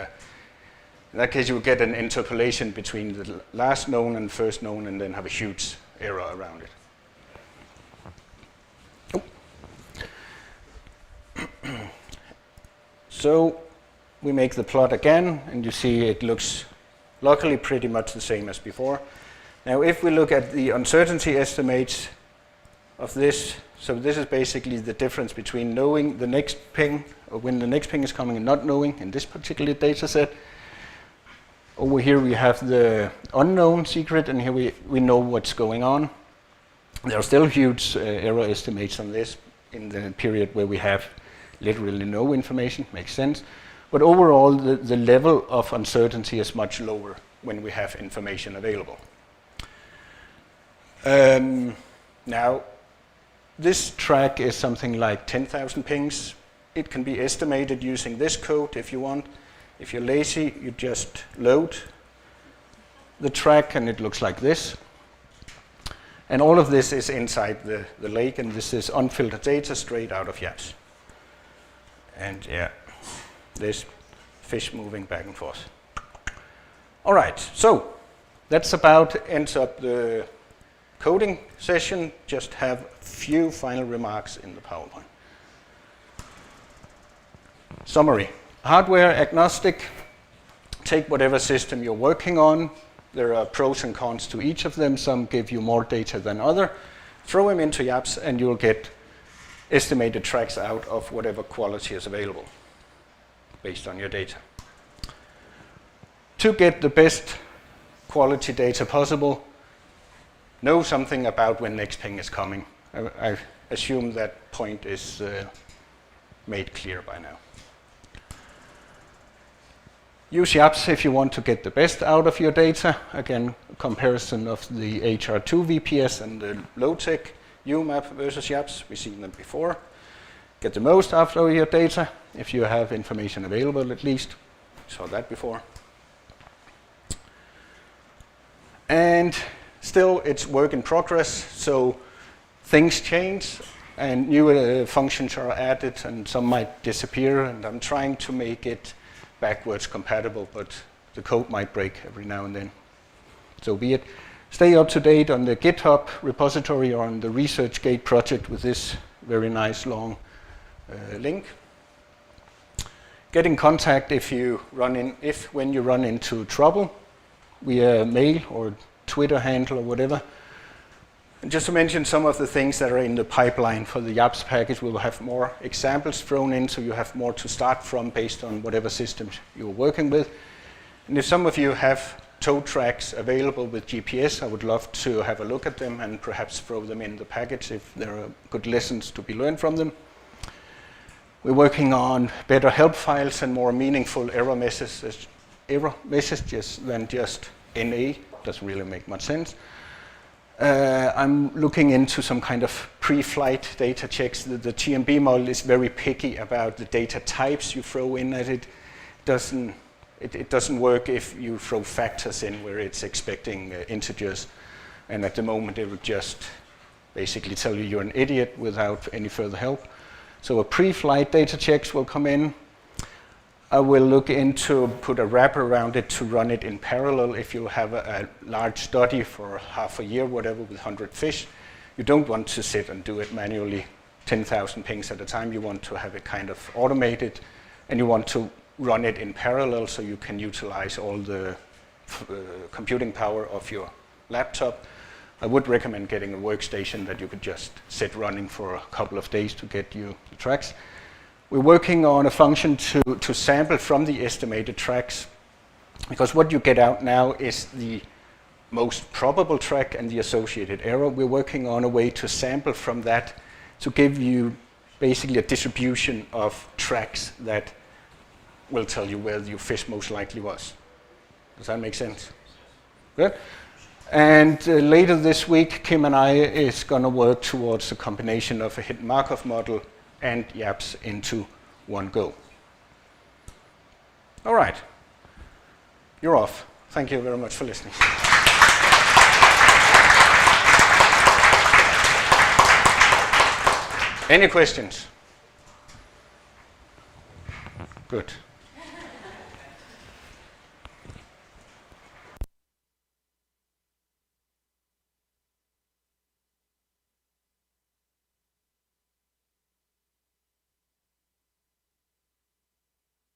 [SPEAKER 3] In that case, you will get an interpolation between the last known and first known, and then have a huge error around it. So we make the plot again, and you see it looks luckily pretty much the same as before. Now if we look at the uncertainty estimates of this, so this is basically the difference between knowing the next ping, or when the next ping is coming, and not knowing in this particular data set. Over here we have the unknown secret, and here we know what's going on. There are still huge error estimates on this in the period where we have literally no information, makes sense. But overall, the level of uncertainty is much lower when we have information available. Now, this track is something like 10,000 pings. It can be estimated using this code if you want. If you're lazy, you just load the track and it looks like this. And all of this is inside the lake, and this is unfiltered data straight out of YAPS. And yeah, this fish moving back and forth. All right, so that's about ends up the coding session. Just have a few final remarks in the PowerPoint. Summary. Hardware agnostic. Take whatever system you're working on. There are pros and cons to each of them. Some give you more data than other. Throw them into YAPS and you'll get estimated tracks out of whatever quality is available based on your data. To get the best quality data possible, know something about when next ping is coming. I assume that point is made clear by now. Use YAPS if you want to get the best out of your data. Again, comparison of the HR2 VPS and the low-tech UMAP versus YAPS. We've seen them before. Get the most out of your data if you have information available at least. Saw that before. And still, it's work in progress, so things change and new functions are added and some might disappear, and I'm trying to make it backwards compatible, but the code might break every now and then. So be it. Stay up to date on the GitHub repository or on the ResearchGate project with this very nice long link. Get in contact when you run into trouble via mail or Twitter handle or whatever. And just to mention some of the things that are in the pipeline for the YAPS package, we'll have more examples thrown in so you have more to start from based on whatever systems you're working with. And if some of you have tow tracks available with GPS, I would love to have a look at them and perhaps throw them in the package if there are good lessons to be learned from them. We're working on better help files and more meaningful error messages than just NA. Doesn't really make much sense. I'm looking into some kind of pre-flight data checks. The TMB model is very picky about the data types you throw in at it. It doesn't work if you throw factors in where it's expecting integers. And at the moment, it will just basically tell you you're an idiot without any further help. So a pre-flight data checks will come in. I will look into put a wrapper around it to run it in parallel. If you have a large study for half a year, whatever, with 100 fish, you don't want to sit and do it manually 10,000 pings at a time. You want to have it kind of automated, and you want to run it in parallel so you can utilize all the computing power of your laptop. I would recommend getting a workstation that you could just sit running for a couple of days to get you the tracks. We're working on a function to sample from the estimated tracks, because what you get out now is the most probable track and the associated error. We're working on a way to sample from that to give you basically a distribution of tracks that will tell you where your fish most likely was. Does that make sense? Good. And later this week, Kim and I is going to work towards a combination of a hidden Markov model and YAPS into one go. All right. You're off. Thank you very much for listening. Any questions? Good.